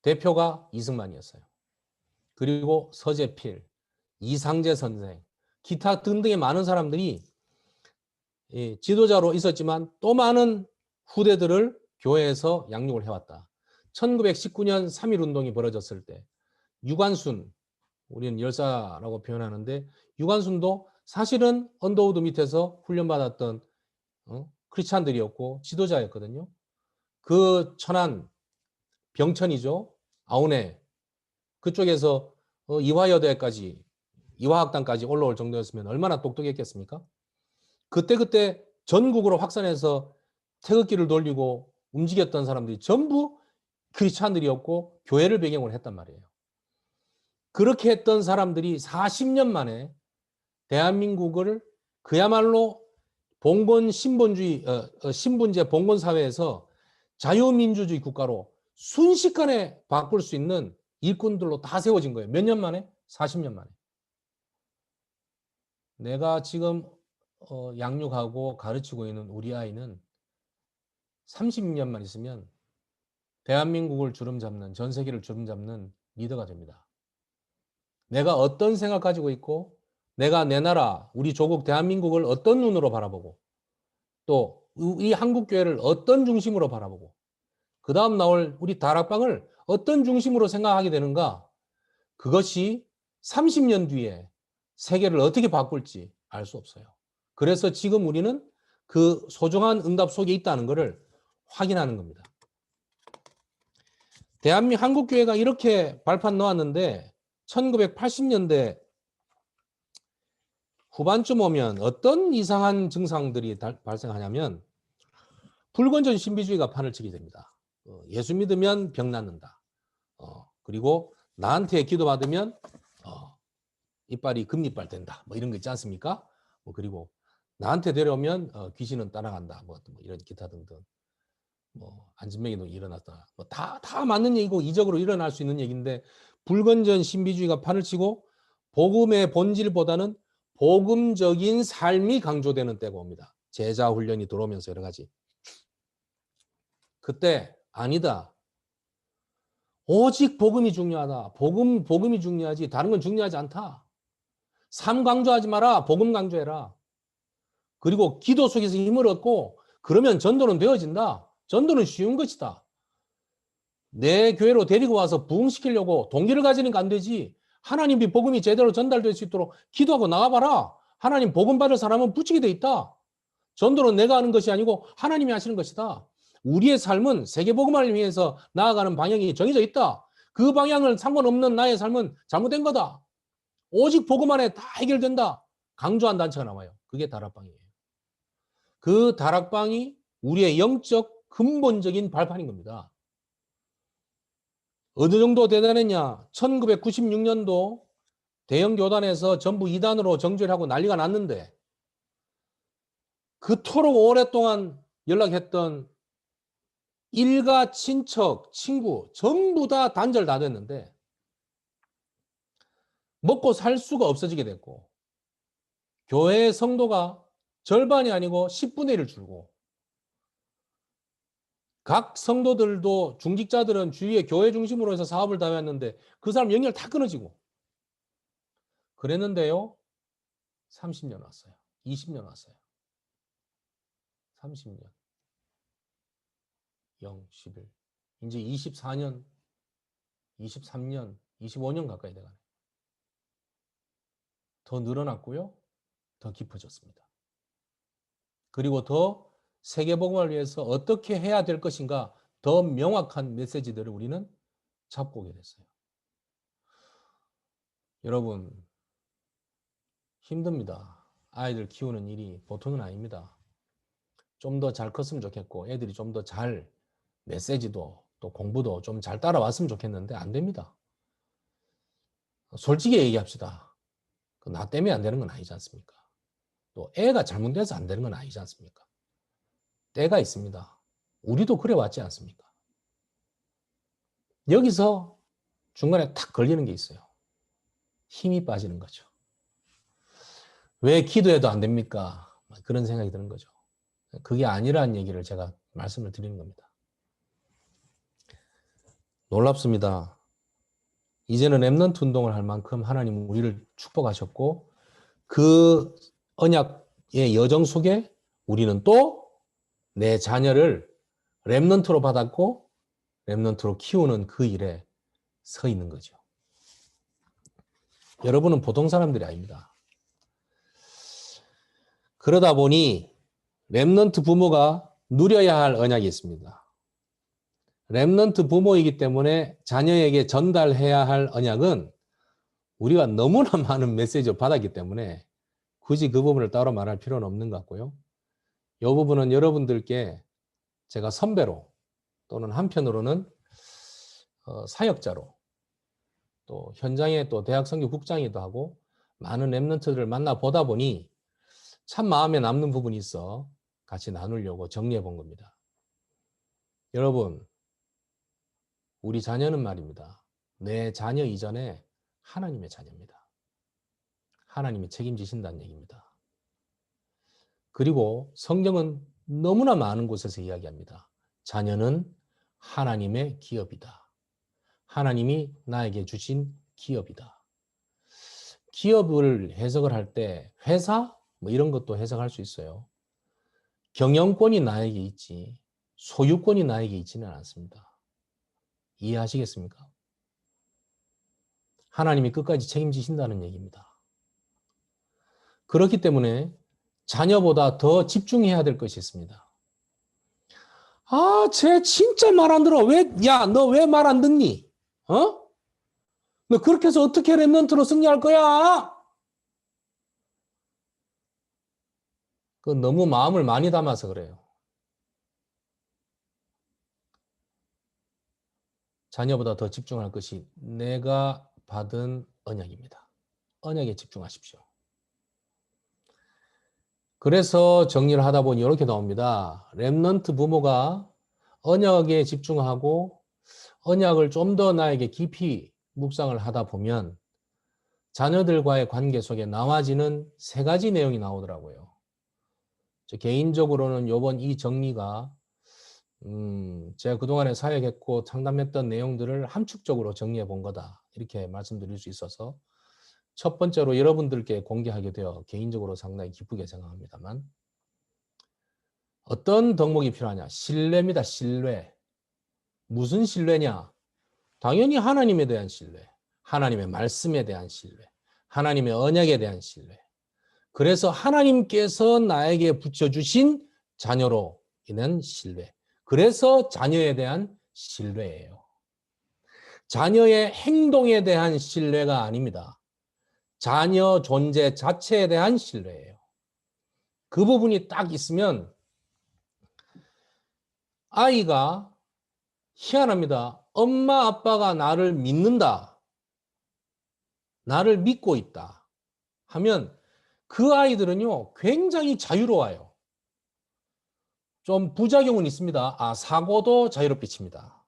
대표가 이승만이었어요. 그리고 서재필, 이상재 선생, 기타 등등의 많은 사람들이 지도자로 있었지만 또 많은 후대들을 교회에서 양육을 해왔다. 1919년 3.1운동이 벌어졌을 때 유관순, 우리는 열사라고 표현하는데 유관순도 사실은 언더우드 밑에서 훈련받았던 크리스찬들이었고 지도자였거든요. 그 천안 병천이죠. 아우네 그쪽에서 이화여대까지 이화학단까지 올라올 정도였으면 얼마나 똑똑했겠습니까? 그때 전국으로 확산해서 태극기를 돌리고 움직였던 사람들이 전부 크리스찬들이었고 교회를 배경으로 했단 말이에요. 그렇게 했던 사람들이 40년 만에 대한민국을 그야말로 봉건 신분주의, 신분제 봉건 사회에서 자유민주주의 국가로 순식간에 바꿀 수 있는 일꾼들로 다 세워진 거예요. 몇 년 만에? 40년 만에. 내가 지금 양육하고 가르치고 있는 우리 아이는 30년만 있으면 대한민국을 주름잡는, 전 세계를 주름잡는 리더가 됩니다. 내가 어떤 생각 가지고 있고 내가 내 나라, 우리 조국 대한민국을 어떤 눈으로 바라보고 또 이 한국교회를 어떤 중심으로 바라보고 그 다음 나올 우리 다락방을 어떤 중심으로 생각하게 되는가, 그것이 30년 뒤에 세계를 어떻게 바꿀지 알 수 없어요. 그래서 지금 우리는 그 소중한 응답 속에 있다는 것을 확인하는 겁니다. 한국교회가 이렇게 발판 놓았는데 1980년대 후반쯤 오면 어떤 이상한 증상들이 발생하냐면 불건전 신비주의가 판을 치게 됩니다. 예수 믿으면 병 낫는다. 그리고 나한테 기도받으면 이빨이 금리빨 된다. 뭐 이런 거 있지 않습니까? 그리고 나한테 데려오면 귀신은 따라간다. 뭐 이런 기타 등등. 안진뱅이도 일어났다. 다 맞는 얘기고 이적으로 일어날 수 있는 얘기인데 불건전 신비주의가 판을 치고 복음의 본질보다는 복음적인 삶이 강조되는 때가 옵니다. 제자 훈련이 들어오면서 여러 가지. 그때 아니다. 오직 복음이 중요하다. 복음이 중요하지 다른 건 중요하지 않다. 삶 강조하지 마라. 복음 강조해라. 그리고 기도 속에서 힘을 얻고 그러면 전도는 되어진다. 전도는 쉬운 것이다. 내 교회로 데리고 와서 부흥시키려고 동기를 가지니까 안 되지. 하나님이 복음이 제대로 전달될 수 있도록 기도하고 나가봐라. 하나님 복음 받을 사람은 붙이게 돼 있다. 전도는 내가 하는 것이 아니고 하나님이 하시는 것이다. 우리의 삶은 세계복음화를 위해서 나아가는 방향이 정해져 있다. 그 방향을 상관없는 나의 삶은 잘못된 거다. 오직 복음 안에 다 해결된다. 강조한 단체가 나와요. 그게 다락방이에요. 그 다락방이 우리의 영적 근본적인 발판인 겁니다. 어느 정도 대단했냐? 1996년도 대형 교단에서 전부 이단으로 정죄를 하고 난리가 났는데 그토록 오랫동안 연락했던 일가, 친척, 친구 전부 다 단절 다 됐는데 먹고 살 수가 없어지게 됐고 교회 성도가 절반이 아니고 10분의 1을 줄고 각 성도들도 중직자들은 주위에 교회 중심으로 해서 사업을 다 해왔는데 그 사람 연결 다 끊어지고 그랬는데요. 30년 왔어요. 20년 왔어요. 30년. 0, 11. 이제 24년, 23년, 25년 가까이 돼가네. 더 늘어났고요. 더 깊어졌습니다. 그리고 더 세계복음을 위해서 어떻게 해야 될 것인가 더 명확한 메시지들을 우리는 잡고 오게 됐어요. 여러분 힘듭니다. 아이들 키우는 일이 보통은 아닙니다. 좀 더 잘 컸으면 좋겠고 애들이 좀 더 잘 메시지도 또 공부도 좀 잘 따라왔으면 좋겠는데 안 됩니다. 솔직히 얘기합시다. 나 때문에 안 되는 건 아니지 않습니까? 또 애가 잘못돼서 안 되는 건 아니지 않습니까? 때가 있습니다. 우리도 그래 왔지 않습니까? 여기서 중간에 탁 걸리는 게 있어요. 힘이 빠지는 거죠. 왜 기도해도 안 됩니까? 그런 생각이 드는 거죠. 그게 아니라는 얘기를 제가 말씀을 드리는 겁니다. 놀랍습니다. 이제는 렘넌트 운동을 할 만큼 하나님은 우리를 축복하셨고 그 언약의 여정 속에 우리는 또 내 자녀를 렘넌트로 받았고 렘넌트로 키우는 그 일에 서 있는 거죠. 여러분은 보통 사람들이 아닙니다. 그러다 보니 렘넌트 부모가 누려야 할 언약이 있습니다. 렘넌트 부모이기 때문에 자녀에게 전달해야 할 언약은 우리가 너무나 많은 메시지를 받았기 때문에 굳이 그 부분을 따로 말할 필요는 없는 것 같고요. 이 부분은 여러분들께 제가 선배로 또는 한편으로는 사역자로 또 현장에 또 대학 선교 국장이기도 하고 많은 렘넌트들을 만나보다 보니 참 마음에 남는 부분이 있어 같이 나누려고 정리해 본 겁니다. 여러분, 우리 자녀는 말입니다. 내 자녀 이전에 하나님의 자녀입니다. 하나님이 책임지신다는 얘기입니다. 그리고 성경은 너무나 많은 곳에서 이야기합니다. 자녀는 하나님의 기업이다. 하나님이 나에게 주신 기업이다. 기업을 해석을 할 때 회사 뭐 이런 것도 해석할 수 있어요. 경영권이 나에게 있지 소유권이 나에게 있지는 않습니다. 이해하시겠습니까? 하나님이 끝까지 책임지신다는 얘기입니다. 그렇기 때문에 자녀보다 더 집중해야 될 것이 있습니다. 아, 쟤 진짜 말 안 들어. 너 왜 말 안 듣니? 어? 너 그렇게 해서 어떻게 랩런트로 승리할 거야? 그 너무 마음을 많이 담아서 그래요. 자녀보다 더 집중할 것이 내가 받은 언약입니다. 언약에 집중하십시오. 그래서 정리를 하다 보니 이렇게 나옵니다. 렘넌트 부모가 언약에 집중하고 언약을 좀 더 나에게 깊이 묵상을 하다 보면 자녀들과의 관계 속에 나와지는 세 가지 내용이 나오더라고요. 개인적으로는 이번 이 정리가 제가 그동안에 사역했고 상담했던 내용들을 함축적으로 정리해 본 거다. 이렇게 말씀드릴 수 있어서 첫 번째로 여러분들께 공개하게 되어 개인적으로 상당히 기쁘게 생각합니다만 어떤 덕목이 필요하냐? 신뢰입니다. 신뢰. 무슨 신뢰냐? 당연히 하나님에 대한 신뢰, 하나님의 말씀에 대한 신뢰, 하나님의 언약에 대한 신뢰. 그래서 하나님께서 나에게 붙여주신 자녀로 인한 신뢰. 그래서 자녀에 대한 신뢰예요. 자녀의 행동에 대한 신뢰가 아닙니다. 자녀 존재 자체에 대한 신뢰예요. 그 부분이 딱 있으면 아이가 희한합니다. 엄마 아빠가 나를 믿는다. 나를 믿고 있다. 하면 그 아이들은요, 굉장히 자유로워요. 좀 부작용은 있습니다. 사고도 자유롭게 칩니다.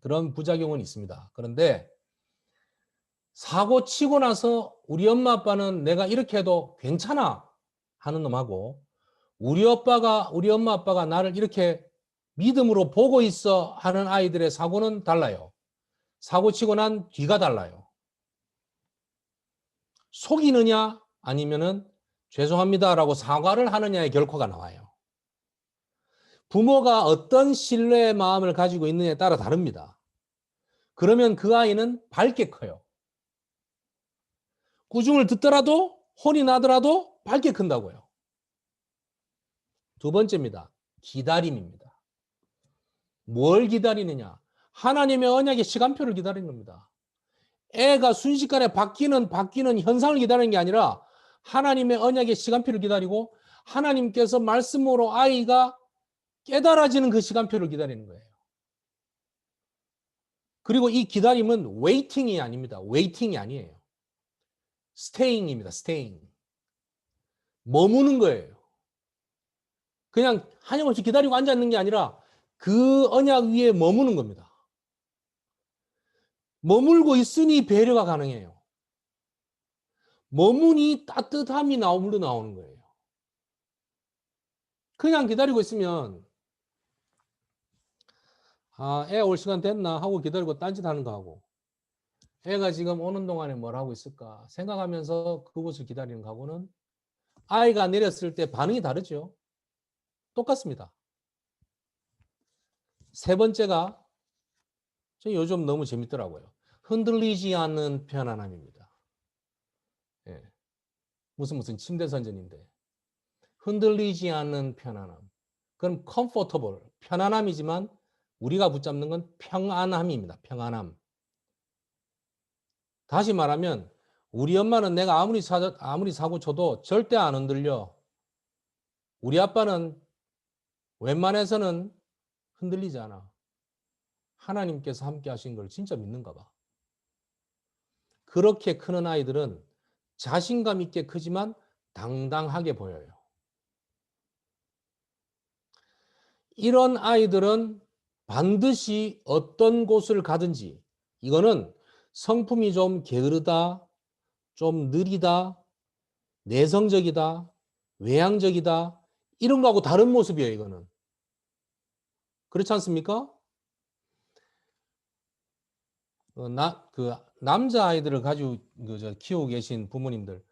그런 부작용은 있습니다. 그런데 사고 치고 나서 우리 엄마 아빠는 내가 이렇게 해도 괜찮아 하는 놈하고 우리 엄마 아빠가 나를 이렇게 믿음으로 보고 있어 하는 아이들의 사고는 달라요. 사고 치고 난 뒤가 달라요. 속이느냐 아니면은 죄송합니다라고 사과를 하느냐의 결과가 나와요. 부모가 어떤 신뢰의 마음을 가지고 있느냐에 따라 다릅니다. 그러면 그 아이는 밝게 커요. 꾸중을 듣더라도 혼이 나더라도 밝게 큰다고요. 두 번째입니다. 기다림입니다. 뭘 기다리느냐? 하나님의 언약의 시간표를 기다리는 겁니다. 애가 순식간에 바뀌는 현상을 기다리는 게 아니라 하나님의 언약의 시간표를 기다리고 하나님께서 말씀으로 아이가 깨달아지는 그 시간표를 기다리는 거예요. 그리고 이 기다림은 웨이팅이 아닙니다. 웨이팅이 아니에요. 스테잉입니다. 스테잉. 머무는 거예요. 그냥 한염없이 기다리고 앉아있는 게 아니라 그 언약 위에 머무는 겁니다. 머물고 있으니 배려가 가능해요. 머무니 따뜻함이 나오는 거예요. 그냥 기다리고 있으면 애 올 시간 됐나 하고 기다리고 딴짓하는 거 하고 애가 지금 오는 동안에 뭘 하고 있을까 생각하면서 그곳을 기다리는 거하고는 아이가 내렸을 때 반응이 다르죠. 똑같습니다. 세 번째가 저 요즘 너무 재밌더라고요. 흔들리지 않는 편안함입니다. 예. 무슨 침대 선전인데 흔들리지 않는 편안함. 그럼 comfortable, 편안함이지만 우리가 붙잡는 건 평안함입니다. 평안함. 다시 말하면 우리 엄마는 내가 아무리 사고 쳐도 절대 안 흔들려. 우리 아빠는 웬만해서는 흔들리지 않아. 하나님께서 함께 하신 걸 진짜 믿는가 봐. 그렇게 크는 아이들은 자신감 있게 크지만 당당하게 보여요. 이런 아이들은 반드시 어떤 곳을 가든지, 이거는 성품이 좀 게으르다, 좀 느리다, 내성적이다, 외향적이다, 이런 거하고 다른 모습이에요, 이거는. 그렇지 않습니까? 남자 아이들을 가지고 키우고 계신 부모님들,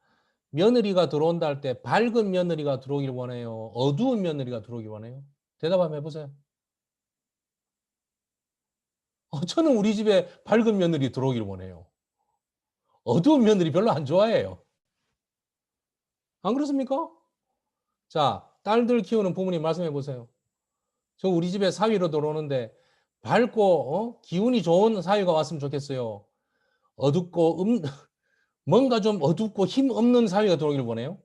며느리가 들어온다 할 때 밝은 며느리가 들어오길 원해요? 어두운 며느리가 들어오길 원해요? 대답 한번 해보세요. 저는 우리 집에 밝은 며느리 들어오길 원해요. 어두운 며느리 별로 안 좋아해요. 안 그렇습니까? 자, 딸들 키우는 부모님 말씀해 보세요. 저 우리 집에 사위로 들어오는데 밝고 기운이 좋은 사위가 왔으면 좋겠어요. 어둡고 뭔가 좀 어둡고 힘 없는 사위가 들어오길 원해요.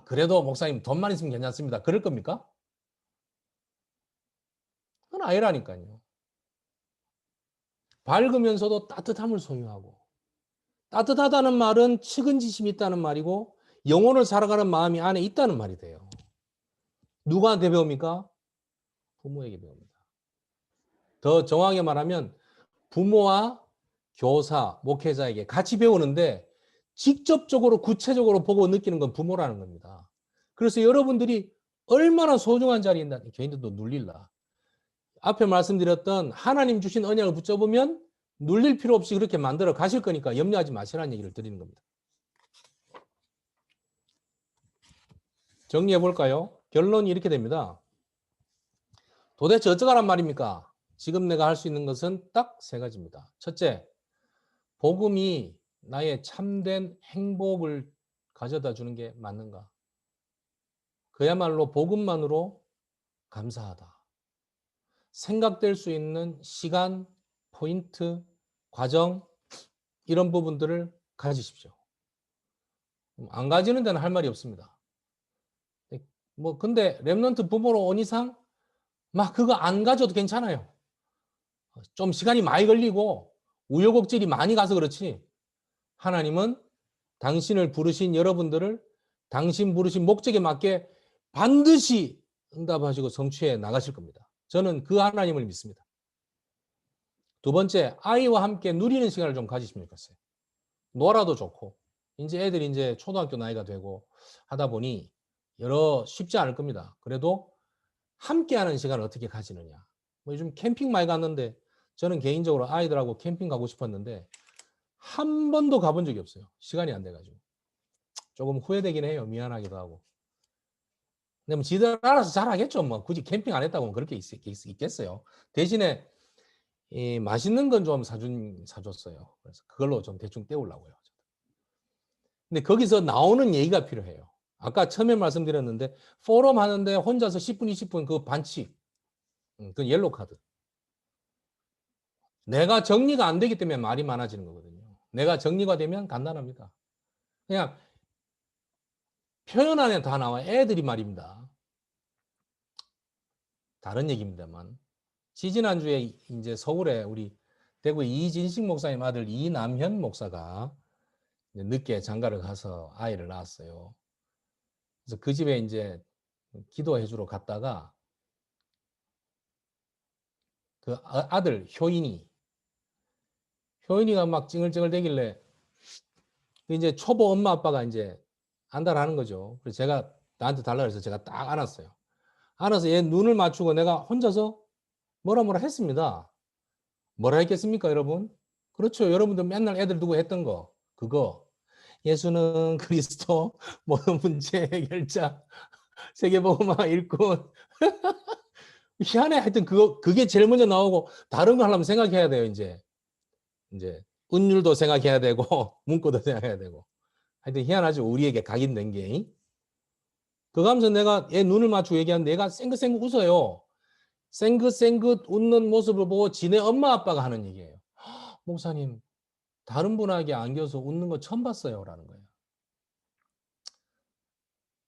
그래도 목사님 돈만 있으면 괜찮습니다. 그럴 겁니까? 그건 아니라니까요. 밝으면서도 따뜻함을 소유하고, 따뜻하다는 말은 측은지심이 있다는 말이고 영혼을 살아가는 마음이 안에 있다는 말이 돼요. 누구한테 배웁니까? 부모에게 배웁니다. 더 정확하게 말하면 부모와 교사, 목회자에게 같이 배우는데 직접적으로 구체적으로 보고 느끼는 건 부모라는 겁니다. 그래서 여러분들이 얼마나 소중한 자리에 있나, 개인들도 눌릴라. 앞에 말씀드렸던 하나님 주신 언약을 붙잡으면 눌릴 필요 없이 그렇게 만들어 가실 거니까 염려하지 마시라는 얘기를 드리는 겁니다. 정리해 볼까요? 결론이 이렇게 됩니다. 도대체 어쩌라는 말입니까? 지금 내가 할 수 있는 것은 딱 세 가지입니다. 첫째, 복음이 나의 참된 행복을 가져다 주는 게 맞는가? 그야말로 복음만으로 감사하다. 생각될 수 있는 시간, 포인트, 과정, 이런 부분들을 가지십시오. 안 가지는 데는 할 말이 없습니다. 근데 렘넌트 부모로 온 이상 막 그거 안 가져도 괜찮아요. 좀 시간이 많이 걸리고 우여곡절이 많이 가서 그렇지, 하나님은 당신을 부르신 여러분들을 당신 부르신 목적에 맞게 반드시 응답하시고 성취해 나가실 겁니다. 저는 그 하나님을 믿습니다. 두 번째, 아이와 함께 누리는 시간을 좀 가지시면 좋겠어요. 놀아도 좋고, 이제 애들이 이제 초등학교 나이가 되고 하다 보니 쉽지 않을 겁니다. 그래도 함께하는 시간을 어떻게 가지느냐. 요즘 캠핑 많이 갔는데 저는 개인적으로 아이들하고 캠핑 가고 싶었는데 한 번도 가본 적이 없어요. 시간이 안 돼가지고. 조금 후회되긴 해요. 미안하기도 하고. 근데 뭐 지들 알아서 잘하겠죠. 뭐 굳이 캠핑 안 했다고 그렇게 있겠어요. 대신에 맛있는 건 좀 사줬어요. 그래서 그걸로 좀 대충 때우려고요. 근데 거기서 나오는 얘기가 필요해요. 아까 처음에 말씀드렸는데 포럼 하는데 혼자서 10분, 20분 그 반칙. 그 옐로 카드. 내가 정리가 안 되기 때문에 말이 많아지는 거거든요. 내가 정리가 되면 간단합니다. 그냥 표현 안에 다 나와. 애들이 말입니다. 다른 얘기입니다만. 지지난주에 이제 서울에 우리 대구 이진식 목사님 아들 이남현 목사가 늦게 장가를 가서 아이를 낳았어요. 그래서 그 집에 이제 기도해 주러 갔다가 그 아들 효인이가 막 찡얼찡얼 대길래 이제 초보 엄마 아빠가 이제 안달하는 거죠. 그래서 제가 나한테 달라 그래서 제가 딱 안았어요. 안아서 얘 눈을 맞추고 내가 혼자서 뭐라 했습니다. 뭐라 했겠습니까, 여러분? 그렇죠. 여러분들 맨날 애들 두고 했던 거. 그거. 예수는 그리스도 모든 문제 해결자 세계복음화 일꾼. 희한해. 하여튼 그게 제일 먼저 나오고 다른 거 하려면 생각해야 돼요, 이제 운율도 생각해야 되고 문구도 생각해야 되고. 하여튼 희한하죠. 우리에게 각인된 게. 그거 하면서 내가 얘 눈을 맞추고 얘기하는데 얘가 쌩긋쌩긋 웃어요. 생긋생긋 웃는 모습을 보고 지네 엄마 아빠가 하는 얘기예요. 목사님, 다른 분에게 안겨서 웃는 거 처음 봤어요. 라는 거예요.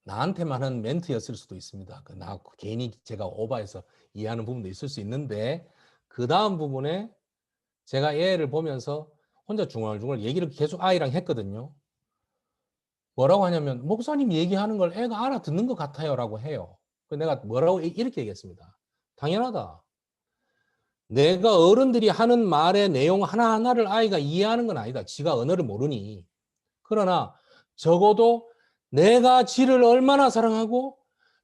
나한테만 한 멘트였을 수도 있습니다. 나 괜히 제가 오버해서 이해하는 부분도 있을 수 있는데 그 다음 부분에 제가 애를 보면서 혼자 중얼중얼 얘기를 계속 아이랑 했거든요. 뭐라고 하냐면 목사님 얘기하는 걸 애가 알아듣는 것 같아요 라고 해요. 내가 뭐라고 이렇게 얘기했습니다. 당연하다. 내가 어른들이 하는 말의 내용 하나하나를 아이가 이해하는 건 아니다. 지가 언어를 모르니. 그러나 적어도 내가 지를 얼마나 사랑하고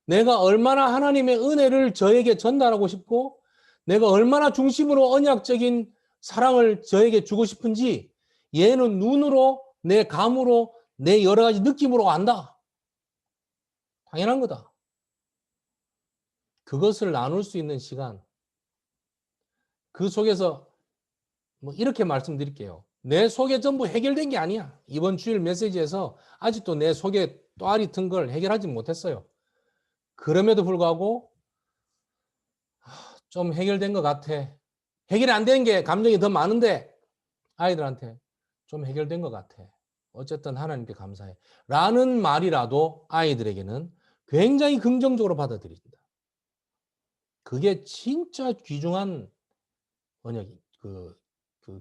내가 얼마나 하나님의 은혜를 저에게 전달하고 싶고 내가 얼마나 중심으로 언약적인 사랑을 저에게 주고 싶은지 얘는 눈으로 내 감으로 내 여러 가지 느낌으로 안다. 당연한 거다. 그것을 나눌 수 있는 시간. 그 속에서 뭐 이렇게 말씀드릴게요. 내 속에 전부 해결된 게 아니야. 이번 주일 메시지에서 아직도 내 속에 또아리 튼 걸 해결하지 못했어요. 그럼에도 불구하고 좀 해결된 것 같아. 해결이 안 된 게 감정이 더 많은데 아이들한테 좀 해결된 것 같아. 어쨌든 하나님께 감사해. 라는 말이라도 아이들에게는 굉장히 긍정적으로 받아들입니다. 그게 진짜 귀중한 언역이 그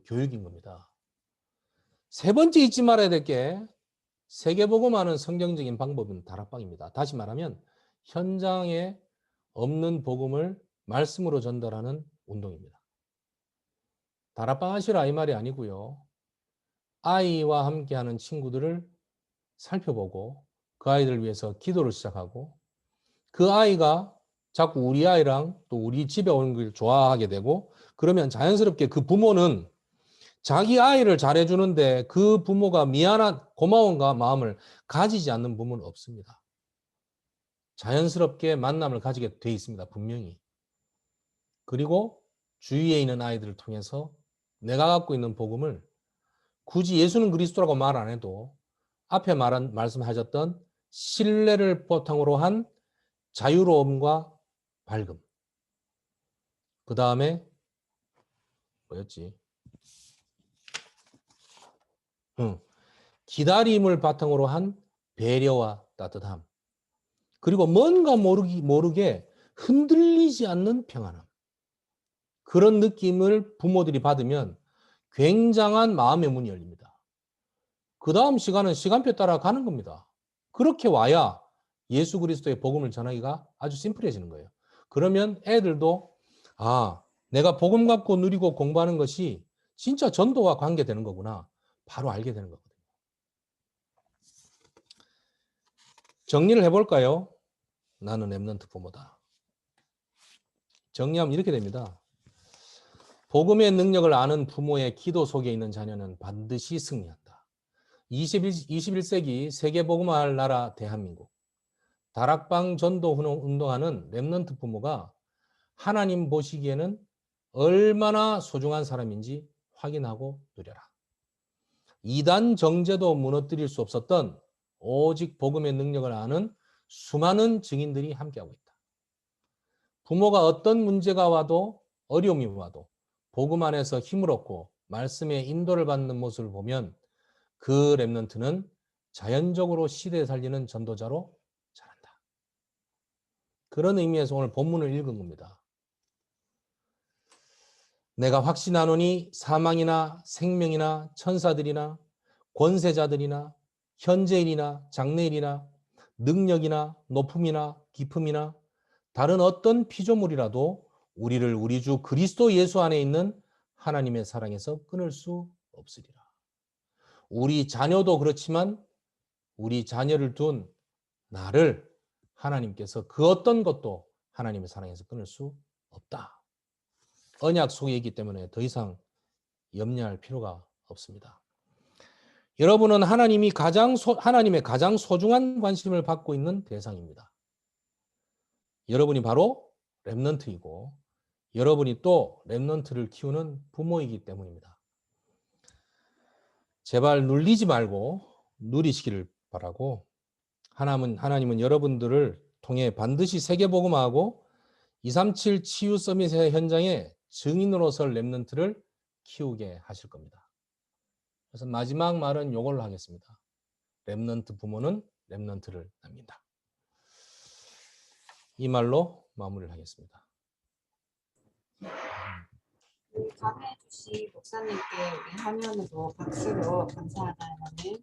교육인 겁니다. 세 번째 잊지 말아야 될 게 세계복음화는 성경적인 방법은 다락방입니다. 다시 말하면 현장에 없는 복음을 말씀으로 전달하는 운동입니다. 다락방 하시라 이 말이 아니고요. 아이와 함께하는 친구들을 살펴보고 그 아이들을 위해서 기도를 시작하고 그 아이가 자꾸 우리 아이랑 또 우리 집에 오는 걸 좋아하게 되고 그러면 자연스럽게 그 부모는 자기 아이를 잘해주는데 그 부모가 미안한 고마움과 마음을 가지지 않는 부모는 없습니다. 자연스럽게 만남을 가지게 돼 있습니다. 분명히. 그리고 주위에 있는 아이들을 통해서 내가 갖고 있는 복음을 굳이 예수는 그리스도라고 말 안 해도 앞에 말씀하셨던 신뢰를 바탕으로 한 자유로움과 밝음. 그 다음에 뭐였지? 기다림을 바탕으로 한 배려와 따뜻함. 그리고 뭔가 모르게 흔들리지 않는 평안함. 그런 느낌을 부모들이 받으면 굉장한 마음의 문이 열립니다. 그 다음 시간은 시간표 따라 가는 겁니다. 그렇게 와야 예수 그리스도의 복음을 전하기가 아주 심플해지는 거예요. 그러면 애들도 내가 복음 갖고 누리고 공부하는 것이 진짜 전도와 관계되는 거구나. 바로 알게 되는 거거든요. 정리를 해볼까요? 나는 렘넌트 부모다. 정리하면 이렇게 됩니다. 복음의 능력을 아는 부모의 기도 속에 있는 자녀는 반드시 승리한다. 21세기 세계복음화할 나라 대한민국. 다락방 전도 운동하는 렘넌트 부모가 하나님 보시기에는 얼마나 소중한 사람인지 확인하고 누려라. 이단 정제도 무너뜨릴 수 없었던 오직 복음의 능력을 아는 수많은 증인들이 함께하고 있다. 부모가 어떤 문제가 와도 어려움이 와도 복음 안에서 힘을 얻고 말씀의 인도를 받는 모습을 보면 그 렘넌트는 자연적으로 시대에 살리는 전도자로 자란다. 그런 의미에서 오늘 본문을 읽은 겁니다. 내가 확신하노니 사망이나 생명이나 천사들이나 권세자들이나 현재일이나 장래일이나 능력이나 높음이나 깊음이나 다른 어떤 피조물이라도 우리를 우리 주 그리스도 예수 안에 있는 하나님의 사랑에서 끊을 수 없으리라. 우리 자녀도 그렇지만 우리 자녀를 둔 나를 하나님께서 그 어떤 것도 하나님의 사랑에서 끊을 수 없다. 언약 속에 있기 때문에 더 이상 염려할 필요가 없습니다. 여러분은 하나님의 가장 소중한 관심을 받고 있는 대상입니다. 여러분이 바로 렘넌트이고 여러분이 또 렘넌트를 키우는 부모이기 때문입니다. 제발 눌리지 말고 누리시기를 바라고 하나님은 여러분들을 통해 반드시 세계복음화하고 237 치유 서밋의 현장에 증인으로서 렘넌트를 키우게 하실 겁니다. 그래서 마지막 말은 요걸로 하겠습니다. 렘넌트 부모는 렘넌트를 낳습니다. 이 말로 마무리를 하겠습니다. 강해 주신 목사님께 우리 화면으로 박수로 감사하다는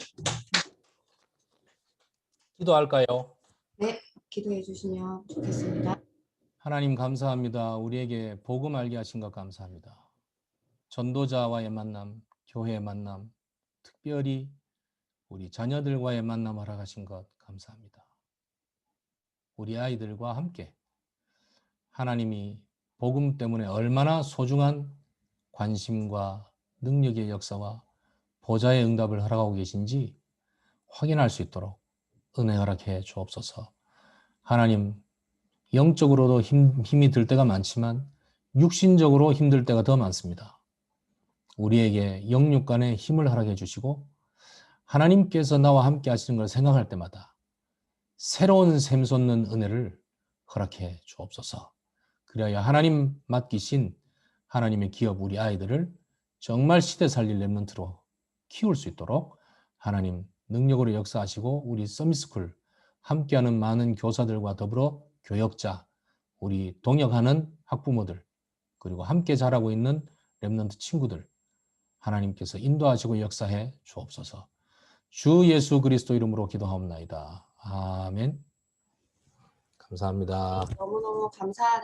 기도할까요? 네, 기도해 주시면 좋겠습니다. 하나님 감사합니다. 우리에게 복음 알게 하신 것 감사합니다. 전도자와의 만남, 교회의 만남, 특별히 우리 자녀들과의 만남 허락하신 것 감사합니다. 우리 아이들과 함께 하나님이 복음 때문에 얼마나 소중한 관심과 능력의 역사와 보좌의 응답을 허락하고 계신지 확인할 수 있도록 은혜 허락해 주옵소서. 하나님, 영적으로도 힘이 들 때가 많지만 육신적으로 힘들 때가 더 많습니다. 우리에게 영육 간의 힘을 허락해 주시고 하나님께서 나와 함께 하시는 걸 생각할 때마다 새로운 샘 솟는 은혜를 허락해 주옵소서. 그래야 하나님 맡기신 하나님의 기업 우리 아이들을 정말 시대 살릴 렘넌트로 키울 수 있도록 하나님 능력으로 역사하시고 우리 서밋스쿨 함께하는 많은 교사들과 더불어 교역자, 우리 동역하는 학부모들, 그리고 함께 자라고 있는 렘넌트 친구들 하나님께서 인도하시고 역사해 주옵소서. 주 예수 그리스도 이름으로 기도하옵나이다. 아멘. 감사합니다. 너무너무 감사하는